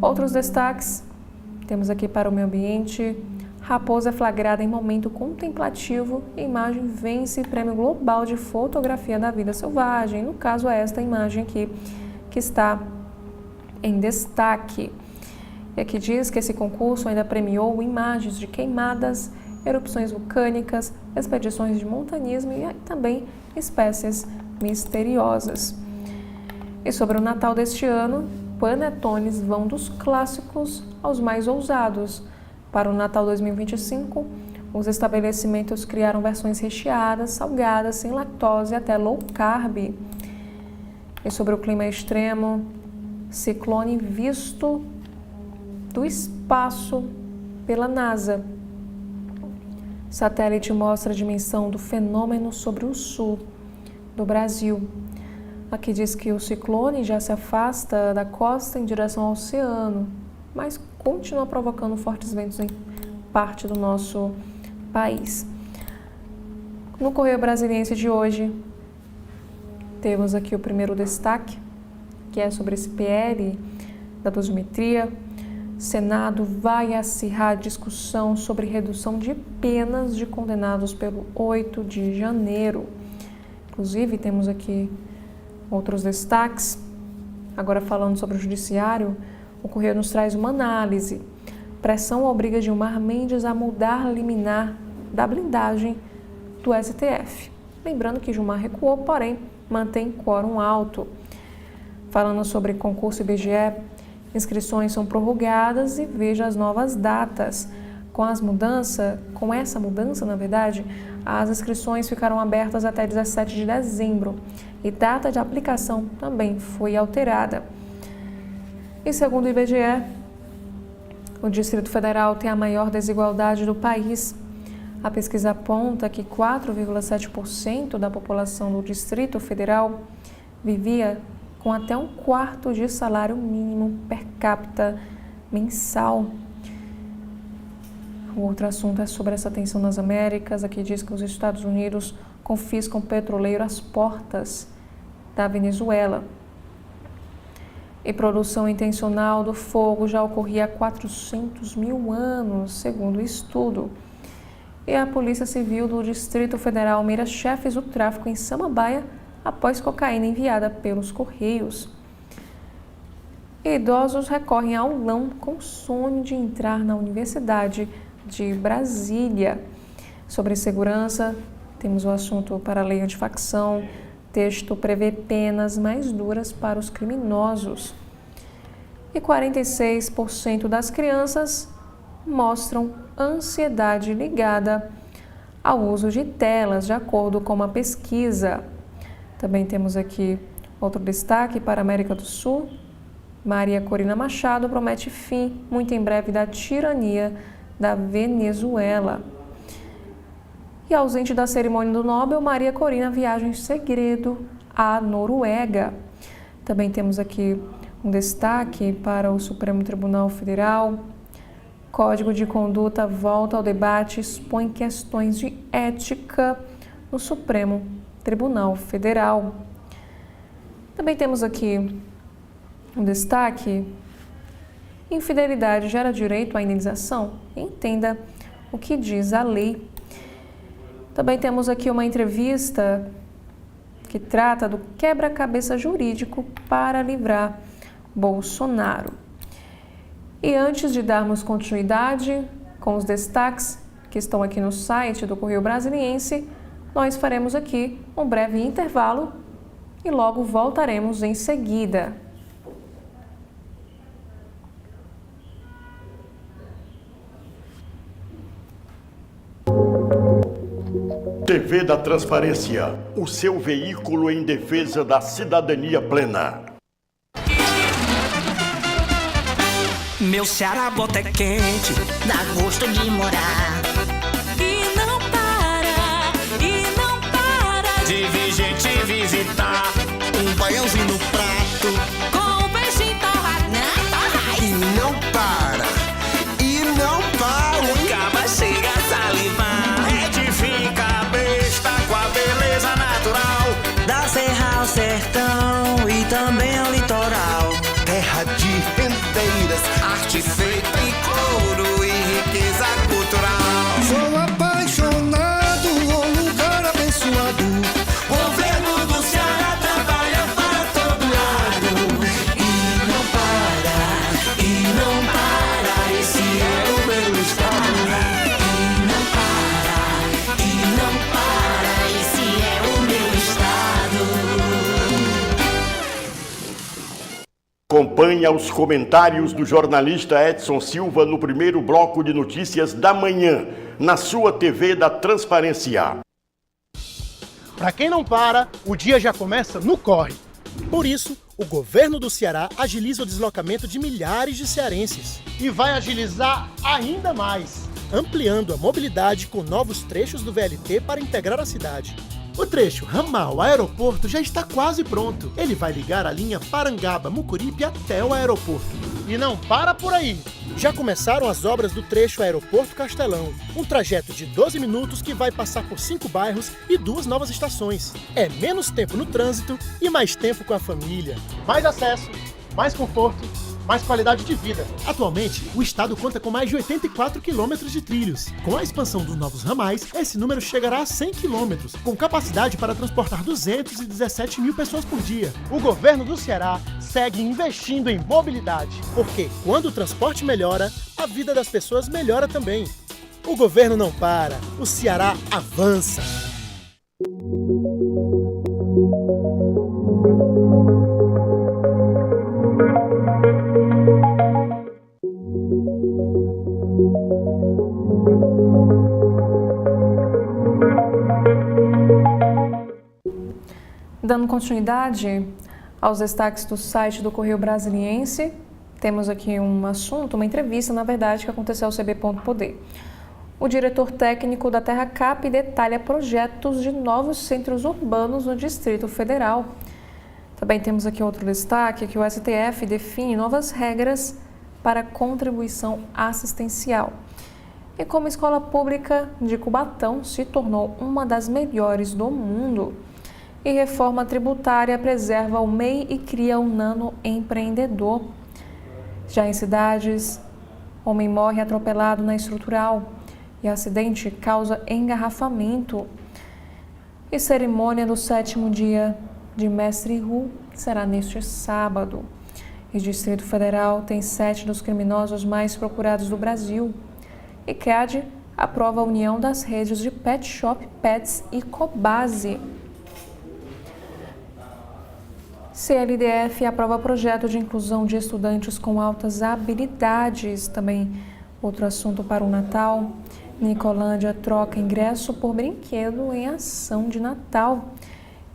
Outros destaques temos aqui para o meio ambiente. Raposa é flagrada em momento contemplativo e imagem vence Prêmio Global de Fotografia da Vida Selvagem. No caso, é esta imagem aqui que está em destaque. E aqui diz que esse concurso ainda premiou imagens de queimadas, erupções vulcânicas, expedições de montanismo e também espécies misteriosas. E sobre o Natal deste ano, panetones vão dos clássicos aos mais ousados. Para o Natal 2025, os estabelecimentos criaram versões recheadas, salgadas, sem lactose e até low carb. E sobre o clima extremo, ciclone visto do espaço pela NASA. Satélite mostra a dimensão do fenômeno sobre o sul do Brasil. Aqui diz que o ciclone já se afasta da costa em direção ao oceano, mas continua provocando fortes ventos em parte do nosso país. No Correio Brasiliense de hoje, temos aqui o primeiro destaque, que é sobre esse PL da dosimetria. Senado vai acirrar discussão sobre redução de penas de condenados pelo 8 de janeiro. Inclusive, temos aqui outros destaques. Agora falando sobre o judiciário, o Correio nos traz uma análise. Pressão obriga Gilmar Mendes a mudar liminar da blindagem do STF. Lembrando que Gilmar recuou, porém mantém quórum alto. Falando sobre concurso IBGE, inscrições são prorrogadas e veja as novas datas. Com essa mudança, na verdade, as inscrições ficaram abertas até 17 de dezembro e data de aplicação também foi alterada. E segundo o IBGE, o Distrito Federal tem a maior desigualdade do país. A pesquisa aponta que 4,7% da população do Distrito Federal vivia com até um quarto de salário mínimo per capita mensal. O outro assunto é sobre essa tensão nas Américas. Aqui diz que os Estados Unidos confiscam petroleiro às portas da Venezuela. E produção intencional do fogo já ocorria há 400 mil anos, segundo o estudo. E a Polícia Civil do Distrito Federal mira chefes do tráfico em Samambaia após cocaína enviada pelos Correios. Idosos recorrem ao aulão com sonho de entrar na Universidade de Brasília. Sobre segurança, temos o assunto para a lei antifacção. Texto prevê penas mais duras para os criminosos. E 46% das crianças mostram ansiedade ligada ao uso de telas, de acordo com uma pesquisa. Também temos aqui outro destaque para a América do Sul. Maria Corina Machado promete fim, muito em breve, da tirania da Venezuela. E ausente da cerimônia do Nobel, Maria Corina viaja em segredo à Noruega. Também temos aqui um destaque para o Supremo Tribunal Federal. Código de conduta volta ao debate e expõe questões de ética no Supremo Tribunal Federal. Também temos aqui um destaque: infidelidade gera direito à indenização? Entenda o que diz a lei. Também temos aqui uma entrevista que trata do quebra-cabeça jurídico para livrar Bolsonaro. E antes de darmos continuidade com os destaques que estão aqui no site do Correio Brasiliense, nós faremos aqui um breve intervalo e logo voltaremos em seguida. TV da Transparência, o seu veículo em defesa da cidadania plena. Meu Ceará bota é quente, dá gosto de morar. E não para de vir gente visitar. Um baiãozinho no prato, com o peixinho torrado, e não para, Acaba, chega a salivar. Retifica a besta com a beleza natural da serra ao sertão e também ao litoral. terra de rendeiras, Arte feita em couro e riqueza cultural. sou apaixonado, um lugar abençoado. Governo do Ceará trabalha para todo lado. E não para, esse é o meu estado. E não para, esse é o meu estado. Acompanhe os comentários do jornalista Edson Silva no primeiro bloco de notícias da manhã, na sua TV da Transparência. Para quem não para, o dia já começa no corre. Por isso, o governo do Ceará agiliza o deslocamento de milhares de cearenses. E vai agilizar ainda mais, ampliando a mobilidade com novos trechos do VLT para integrar a cidade. O trecho ramal-aeroporto já está quase pronto. Ele vai ligar a linha Parangaba-Mucuripe até o aeroporto. E não para por aí. Já começaram as obras do trecho Aeroporto Castelão, um trajeto de 12 minutos que vai passar por 5 bairros e 2 novas estações. É menos tempo no trânsito e mais tempo com a família. Mais acesso, mais conforto, mais qualidade de vida. Atualmente, o estado conta com mais de 84 quilômetros de trilhos. Com a expansão dos novos ramais, esse número chegará a 100 quilômetros, com capacidade para transportar 217 mil pessoas por dia. O governo do Ceará segue investindo em mobilidade, porque quando o transporte melhora, a vida das pessoas melhora também. O governo não para, o Ceará avança. Dando continuidade aos destaques do site do Correio Brasiliense, temos aqui um assunto, uma entrevista, na verdade, que aconteceu ao CB.poder. O diretor técnico da TerraCap detalha projetos de novos centros urbanos no Distrito Federal. Também temos aqui outro destaque, que o STF define novas regras para contribuição assistencial. E como a escola pública de Cubatão se tornou uma das melhores do mundo. E reforma tributária preserva o MEI e cria um nano-empreendedor. Já em cidades, homem morre atropelado na estrutural e acidente causa engarrafamento. E cerimônia do 7º dia de Mestre Hu será neste sábado. O Distrito Federal tem 7 dos criminosos mais procurados do Brasil. E CAD aprova a união das redes de Pet Shop Pets e Cobase. CLDF aprova projeto de inclusão de estudantes com altas habilidades. Também outro assunto para o Natal. Nicolândia troca ingresso por brinquedo em ação de Natal.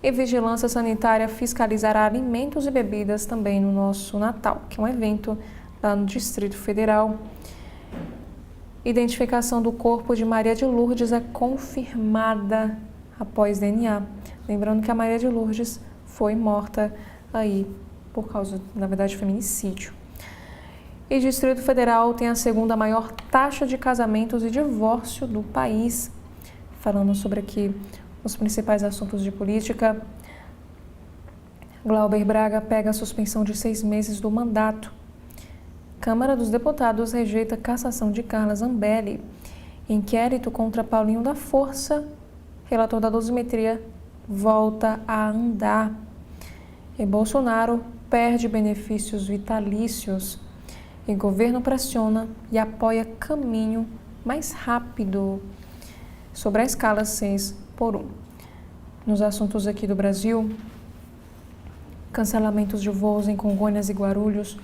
E Vigilância Sanitária fiscalizará alimentos e bebidas também no nosso Natal, que é um evento lá no Distrito Federal. Identificação do corpo de Maria de Lourdes é confirmada após DNA. Lembrando que a Maria de Lourdes foi morta aí por causa, na verdade, de feminicídio. E o Distrito Federal tem a 2ª maior taxa de casamentos e divórcio do país. Falando sobre aqui os principais assuntos de política, Glauber Braga pega a suspensão de 6 meses do mandato. Câmara dos Deputados rejeita a cassação de Carla Zambelli. Inquérito contra Paulinho da Força, relator da dosimetria, volta a andar. E Bolsonaro perde benefícios vitalícios. E governo pressiona e apoia caminho mais rápido sobre a escala 6x1. Nos assuntos aqui do Brasil, cancelamentos de voos em Congonhas e Guarulhos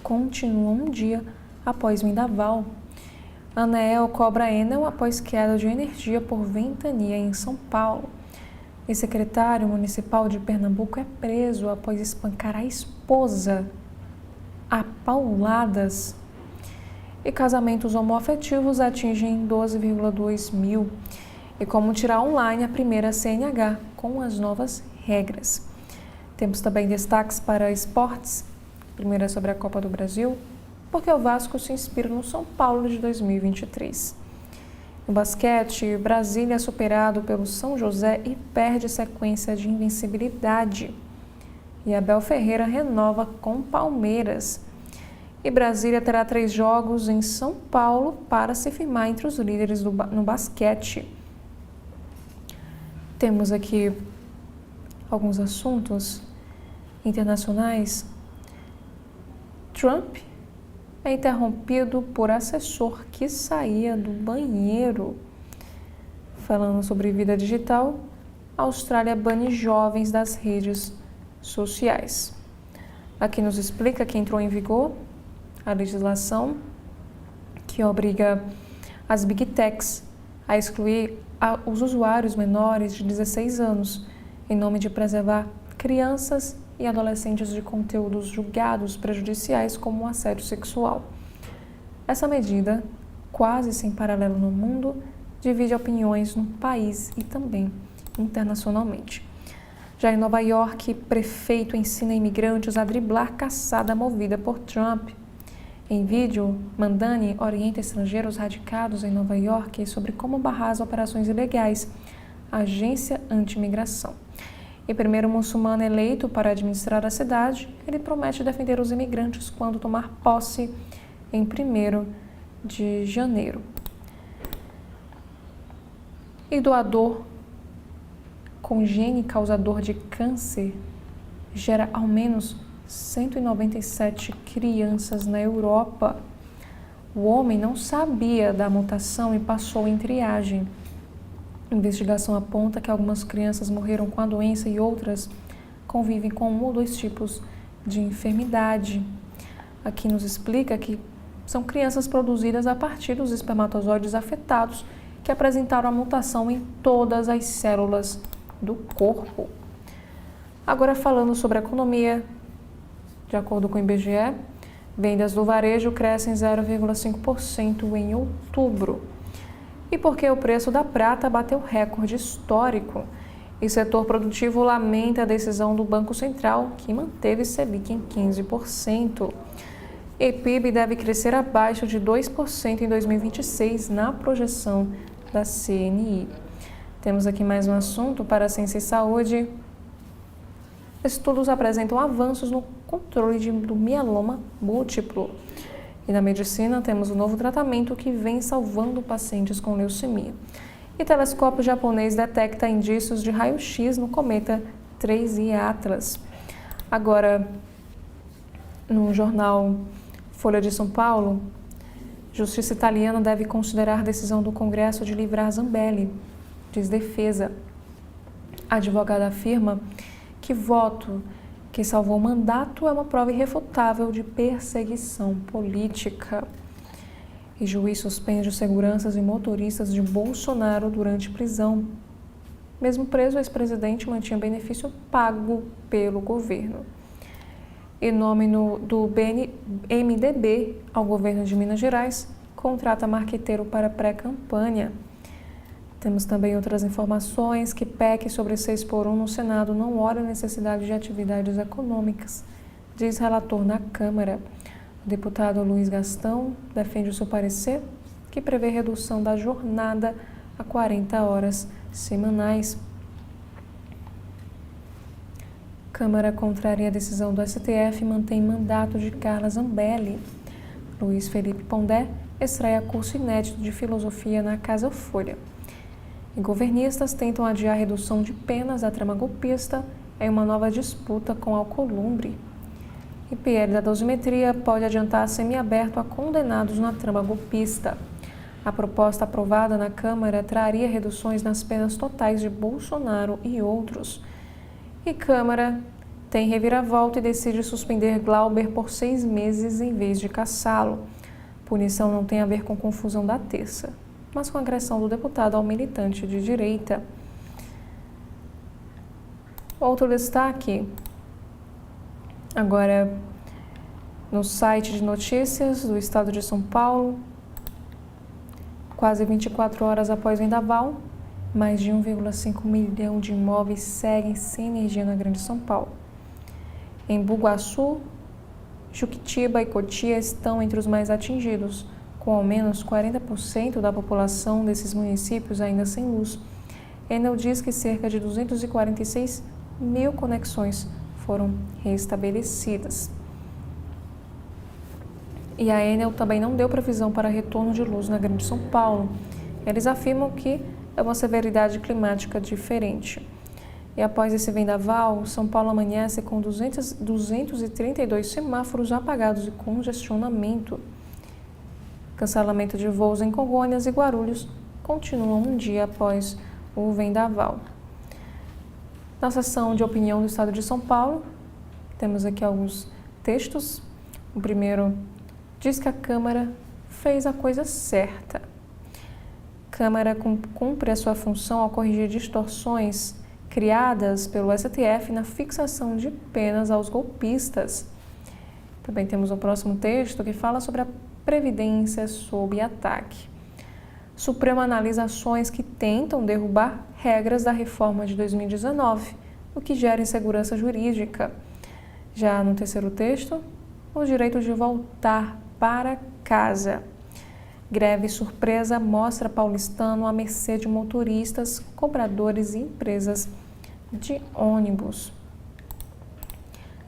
continuam um dia após vendaval. ANEEL cobra Enel após queda de energia por ventania em São Paulo. E secretário municipal de Pernambuco é preso após espancar a esposa a pauladas. E casamentos homoafetivos atingem 12,2 mil. E como tirar online a primeira CNH com as novas regras. Temos também destaques para esportes. Primeiro é sobre a Copa do Brasil, porque o Vasco se inspira no São Paulo de 2023. No basquete, Brasília é superado pelo São José e perde sequência de invencibilidade. E Abel Ferreira renova com Palmeiras. E Brasília terá 3 jogos em São Paulo para se firmar entre os líderes no basquete. Temos aqui alguns assuntos internacionais. Trump é interrompido por assessor que saía do banheiro. Falando sobre vida digital, a Austrália bane jovens das redes sociais. Aqui nos explica que entrou em vigor a legislação que obriga as Big Techs a excluir os usuários menores de 16 anos, em nome de preservar crianças e adolescentes de conteúdos julgados prejudiciais como o assédio sexual. Essa medida, quase sem paralelo no mundo, divide opiniões no país e também internacionalmente. Já em Nova York, prefeito ensina imigrantes a driblar caçada movida por Trump. Em vídeo, Mandani orienta estrangeiros radicados em Nova York sobre como barrar as operações ilegais, agência anti-imigração. E primeiro muçulmano eleito para administrar a cidade, ele promete defender os imigrantes quando tomar posse em 1º de janeiro. E doador com gene causador de câncer gera ao menos 197 crianças na Europa. O homem não sabia da mutação e passou em triagem. A investigação aponta que algumas crianças morreram com a doença e outras convivem com 1 ou 2 tipos de enfermidade. Aqui nos explica que são crianças produzidas a partir dos espermatozoides afetados que apresentaram a mutação em todas as células do corpo. Agora falando sobre a economia, de acordo com o IBGE, vendas do varejo crescem 0,5% em outubro. E porque o preço da prata bateu recorde histórico. E o setor produtivo lamenta a decisão do Banco Central, que manteve Selic em 15%. E PIB deve crescer abaixo de 2% em 2026, na projeção da CNI. Temos aqui mais um assunto para a Ciência e Saúde. Estudos apresentam avanços no controle do mieloma múltiplo. E na medicina temos um novo tratamento que vem salvando pacientes com leucemia. E telescópio japonês detecta indícios de raio-x no cometa 3I Atlas. Agora, no jornal Folha de São Paulo, Justiça italiana deve considerar a decisão do Congresso de livrar Zambelli, diz defesa. A advogada afirma que voto que salvou o mandato é uma prova irrefutável de perseguição política. E juiz suspende os seguranças e motoristas de Bolsonaro durante prisão. Mesmo preso, o ex-presidente mantinha benefício pago pelo governo. E nome do MDB ao governo de Minas Gerais contrata marqueteiro para pré-campanha. Temos também outras informações que PEC sobre 6x1 no Senado não olha a necessidade de atividades econômicas, diz relator na Câmara. O deputado Luiz Gastão defende o seu parecer, que prevê redução da jornada a 40 horas semanais. Câmara contraria a decisão do STF e mantém mandato de Carla Zambelli. Luiz Felipe Pondé estreia curso inédito de filosofia na Casa Folha. E governistas tentam adiar a redução de penas da trama golpista em uma nova disputa com Alcolumbre. E PL da dosimetria pode adiantar semiaberto a condenados na trama golpista. A proposta aprovada na Câmara traria reduções nas penas totais de Bolsonaro e outros. E Câmara tem reviravolta e decide suspender Glauber por 6 meses em vez de caçá-lo. Punição não tem a ver com confusão da terça, mas com agressão do deputado ao militante de direita. Outro destaque, agora no site de notícias do Estado de São Paulo, quase 24 horas após o vendaval, mais de 1,5 milhão de imóveis seguem sem energia na Grande São Paulo. Em Bugaçu, Juquitiba e Cotia estão entre os mais atingidos, com ao menos 40% da população desses municípios ainda sem luz. Enel diz que cerca de 246 mil conexões foram restabelecidas. E a Enel também não deu previsão para retorno de luz na Grande São Paulo. Eles afirmam que é uma severidade climática diferente. E após esse vendaval, São Paulo amanhece com 232 semáforos apagados e congestionamento. Cancelamento de voos em Congonhas e Guarulhos continuam um dia após o vendaval. Na seção de opinião do Estado de São Paulo, temos aqui alguns textos. O primeiro diz que a Câmara fez a coisa certa. Câmara cumpre a sua função ao corrigir distorções criadas pelo STF na fixação de penas aos golpistas. Também temos o próximo texto que fala sobre a Previdência sob ataque. Supremo analisa ações que tentam derrubar regras da reforma de 2019, o que gera insegurança jurídica. Já no terceiro texto, o direito de voltar para casa. Greve surpresa mostra paulistano à mercê de motoristas, cobradores e empresas de ônibus.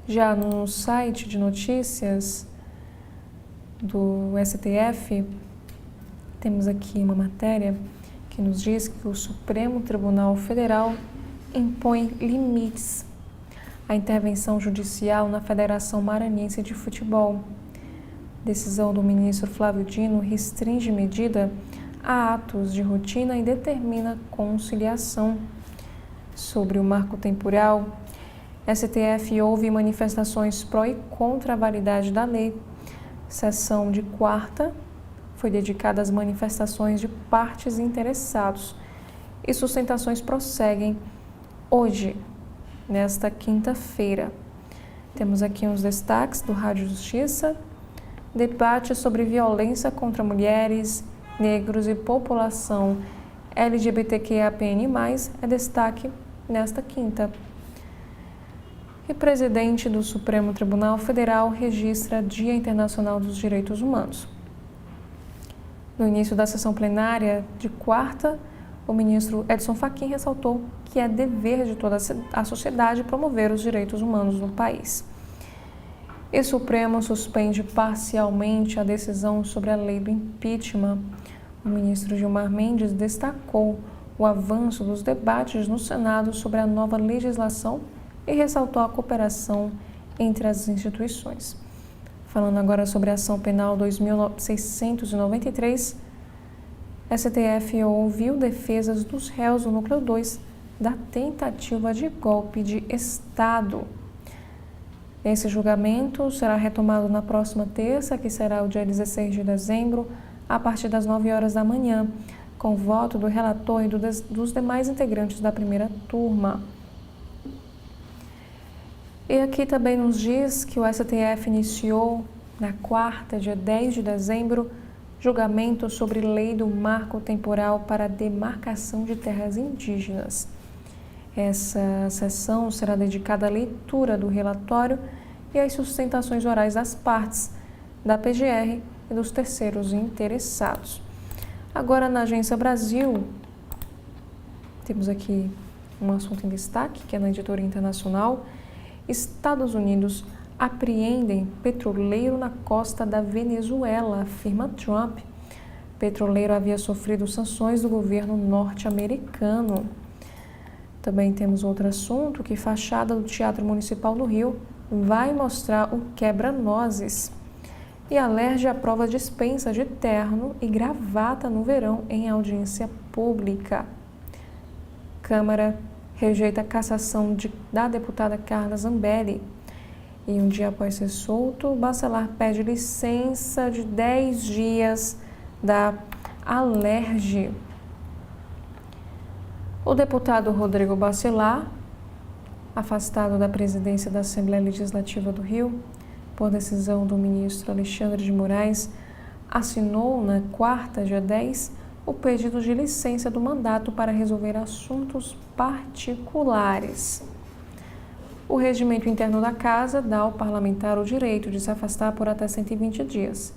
Já no site de notícias do STF, temos aqui uma matéria que nos diz que o Supremo Tribunal Federal impõe limites à intervenção judicial na Federação Maranhense de Futebol. Decisão do ministro Flávio Dino restringe medida a atos de rotina e determina conciliação. Sobre o marco temporal, STF houve manifestações pró e contra a validade da lei. Sessão de quarta foi dedicada às manifestações de partes interessados e sustentações prosseguem hoje, nesta quinta-feira. Temos aqui uns destaques do Rádio Justiça. Debate sobre violência contra mulheres, negros e população LGBTQIAPN+, é destaque nesta quinta. E presidente do Supremo Tribunal Federal registra Dia Internacional dos Direitos Humanos. No início da sessão plenária de quarta, o ministro Edson Fachin ressaltou que é dever de toda a sociedade promover os direitos humanos no país. E o Supremo suspende parcialmente a decisão sobre a lei do impeachment. O ministro Gilmar Mendes destacou o avanço dos debates no Senado sobre a nova legislação e ressaltou a cooperação entre as instituições. Falando agora sobre a ação penal 2693, STF ouviu defesas dos réus do núcleo 2 da tentativa de golpe de Estado. Esse julgamento será retomado na próxima terça, que será o dia 16 de dezembro, a partir das 9 horas da manhã, com voto do relator e dos demais integrantes da primeira turma. E aqui também nos diz que o STF iniciou, na quarta, dia 10 de dezembro, julgamento sobre lei do marco temporal para a demarcação de terras indígenas. Essa sessão será dedicada à leitura do relatório e às sustentações orais das partes, da PGR e dos terceiros interessados. Agora, na Agência Brasil, temos aqui um assunto em destaque, que é na editoria internacional. Estados Unidos apreendem petroleiro na costa da Venezuela, afirma Trump. Petroleiro havia sofrido sanções do governo norte-americano. Também temos outro assunto, que fachada do Teatro Municipal do Rio vai mostrar o quebra-nozes. E a Alerj aprova dispensa de terno e gravata no verão em audiência pública. Câmara rejeita a cassação da deputada Carla Zambelli. E um dia após ser solto, Bacelar pede licença de 10 dias da Alerj. O deputado Rodrigo Bacelar, afastado da presidência da Assembleia Legislativa do Rio, por decisão do ministro Alexandre de Moraes, assinou na quarta, dia 10, o pedido de licença do mandato para resolver assuntos particulares. O regimento interno da Casa dá ao parlamentar o direito de se afastar por até 120 dias,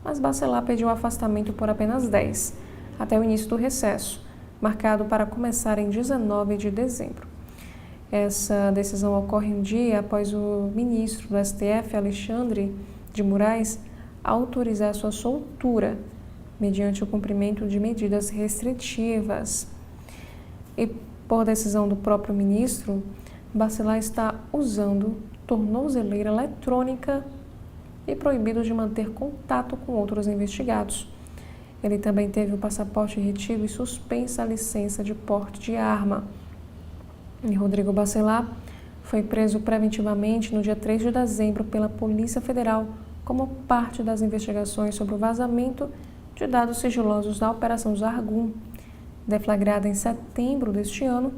mas Bacelar pediu afastamento por apenas 10, até o início do recesso, marcado para começar em 19 de dezembro. Essa decisão ocorre um dia após o ministro do STF, Alexandre de Moraes, autorizar sua soltura, mediante o cumprimento de medidas restritivas. E, por decisão do próprio ministro, Bacelar está usando tornozeleira eletrônica e proibido de manter contato com outros investigados. Ele também teve o passaporte retido e suspensa a licença de porte de arma. E Rodrigo Bacelar foi preso preventivamente no dia 3 de dezembro pela Polícia Federal como parte das investigações sobre o vazamento de dados sigilosos da Operação Zargum, deflagrada em setembro deste ano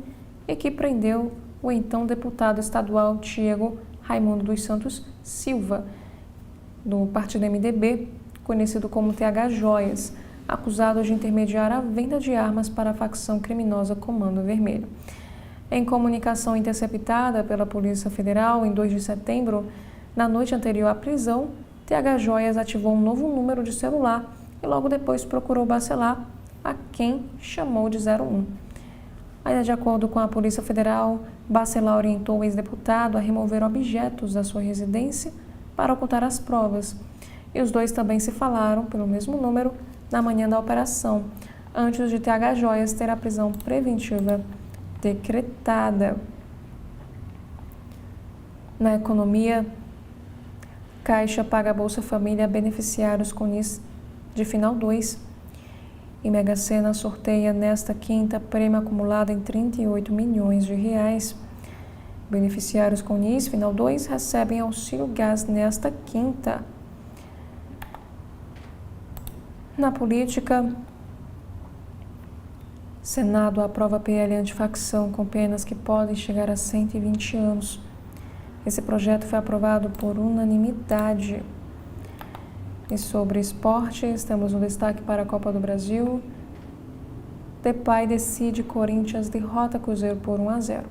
e que prendeu o então deputado estadual Tiago Raimundo dos Santos Silva, do partido MDB, conhecido como TH Joias, acusado de intermediar a venda de armas para a facção criminosa Comando Vermelho. Em comunicação interceptada pela Polícia Federal em 2 de setembro, na noite anterior à prisão, TH Joias ativou um novo número de celular e logo depois procurou Bacelar, a quem chamou de 01. Ainda de acordo com a Polícia Federal, Bacelar orientou o ex-deputado a remover objetos da sua residência para ocultar as provas. E os dois também se falaram pelo mesmo número na manhã da operação, antes de TH Joias ter a prisão preventiva decretada. Na economia, Caixa paga a Bolsa Família a beneficiários com NIS de final 2. E Mega Sena sorteia nesta quinta prêmio acumulado em 38 milhões de reais. Beneficiários com NIS final 2 recebem auxílio gás nesta quinta. Na política, Senado aprova PL antifacção com penas que podem chegar a 120 anos. Esse projeto foi aprovado por unanimidade. E sobre esportes, temos um destaque para a Copa do Brasil. Depay decide, Corinthians derrota Cruzeiro por 1-0.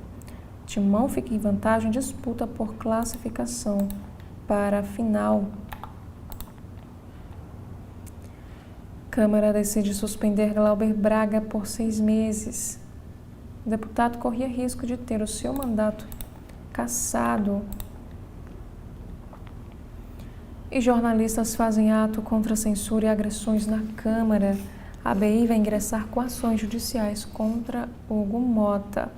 Timão fica em vantagem, disputa por classificação para a final. Câmara decide suspender Glauber Braga por 6 meses. O deputado corria risco de ter o seu mandato cassado. E jornalistas fazem ato contra censura e agressões na Câmara. A ABI vai ingressar com ações judiciais contra Hugo Mota.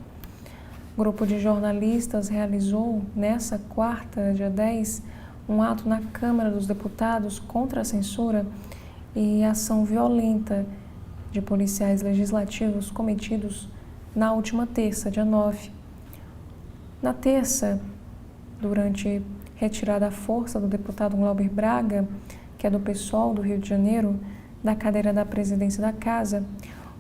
O grupo de jornalistas realizou, nesta quarta, dia 10, um ato na Câmara dos Deputados contra a censura e ação violenta de policiais legislativos cometidos na última terça, dia 9. Na terça, durante retirada à força do deputado Glauber Braga, que é do PSOL do Rio de Janeiro, da cadeira da presidência da Casa,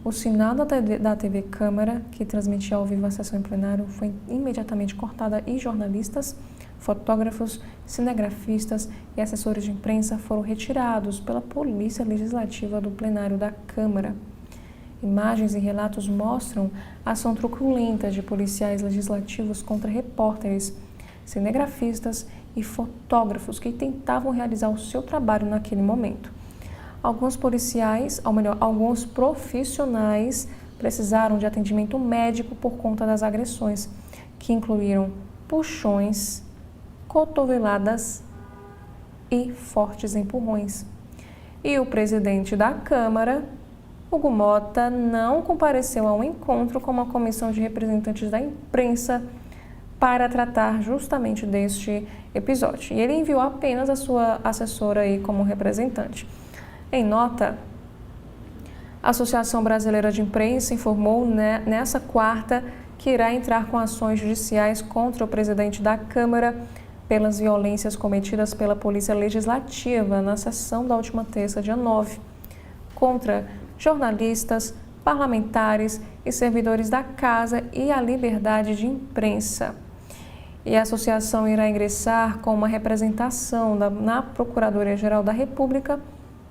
o sinal da TV Câmara, que transmitia ao vivo a sessão em plenário, foi imediatamente cortada e jornalistas, fotógrafos, cinegrafistas e assessores de imprensa foram retirados pela Polícia Legislativa do plenário da Câmara. Imagens e relatos mostram a ação truculenta de policiais legislativos contra repórteres, cinegrafistas e fotógrafos que tentavam realizar o seu trabalho naquele momento. Alguns policiais, ou melhor, alguns profissionais precisaram de atendimento médico por conta das agressões, que incluíram puxões, cotoveladas e fortes empurrões. E o presidente da Câmara, Hugo Mota, não compareceu ao encontro com uma comissão de representantes da imprensa para tratar justamente deste episódio. E ele enviou apenas a sua assessora aí como representante. Em nota, a Associação Brasileira de Imprensa informou nessa quarta que irá entrar com ações judiciais contra o presidente da Câmara pelas violências cometidas pela Polícia Legislativa na sessão da última terça, dia 9, contra jornalistas, parlamentares e servidores da Casa e a liberdade de imprensa. E a associação irá ingressar com uma representação na Procuradoria-Geral da República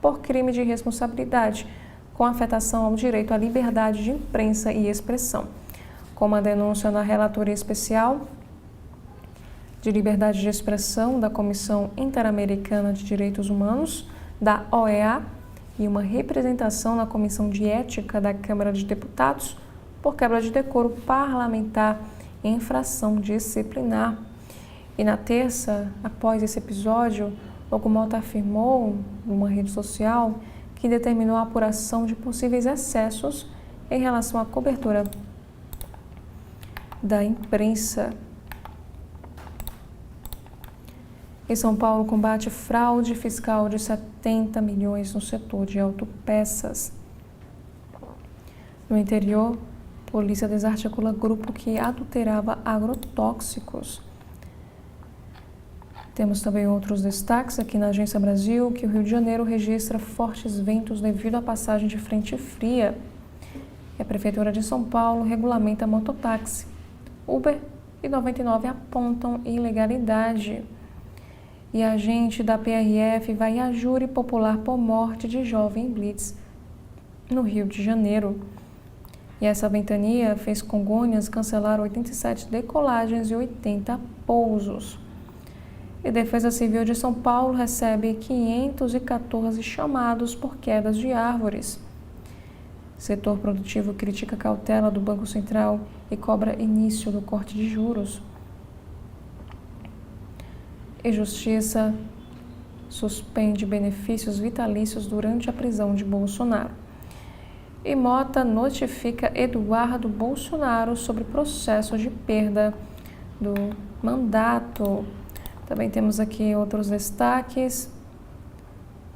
por crime de responsabilidade, com afetação ao direito à liberdade de imprensa e expressão. Com uma denúncia na Relatoria Especial de Liberdade de Expressão da Comissão Interamericana de Direitos Humanos, da OEA, e uma representação na Comissão de Ética da Câmara de Deputados por quebra de decoro parlamentar e infração disciplinar. E na terça, após esse episódio, Hugo Mota afirmou numa rede social que determinou a apuração de possíveis excessos em relação à cobertura da imprensa. Em São Paulo, combate fraude fiscal de 70 milhões no setor de autopeças. No interior, polícia desarticula grupo que adulterava agrotóxicos. Temos também outros destaques aqui na Agência Brasil, que o Rio de Janeiro registra fortes ventos devido à passagem de frente fria. E a Prefeitura de São Paulo regulamenta mototáxi. Uber e 99 apontam ilegalidade. E a agente da PRF vai a júri popular por morte de jovem em blitz no Rio de Janeiro. E essa ventania fez Congonhas cancelar 87 decolagens e 80 pousos. E Defesa Civil de São Paulo recebe 514 chamados por quedas de árvores. Setor produtivo critica a cautela do Banco Central e cobra início do corte de juros. E Justiça suspende benefícios vitalícios durante a prisão de Bolsonaro. E Mota notifica Eduardo Bolsonaro sobre processo de perda do mandato. Também temos aqui outros destaques,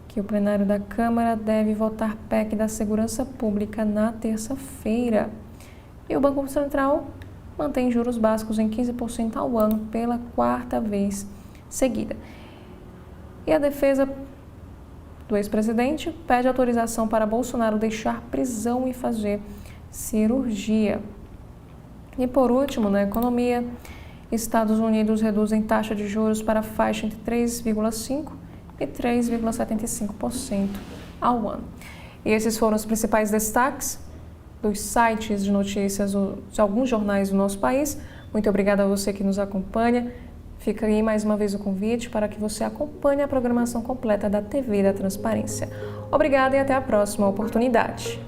que o plenário da Câmara deve votar PEC da Segurança Pública na terça-feira. E o Banco Central mantém juros básicos em 15% ao ano pela quarta vez seguida. E a defesa do ex-presidente pede autorização para Bolsonaro deixar prisão e fazer cirurgia. E por último, na economia, Estados Unidos reduzem taxa de juros para a faixa entre 3,5% e 3,75% ao ano. E esses foram os principais destaques dos sites de notícias de alguns jornais do nosso país. Muito obrigada a você que nos acompanha. Fica aí mais uma vez o convite para que você acompanhe a programação completa da TV da Transparência. Obrigada e até a próxima oportunidade.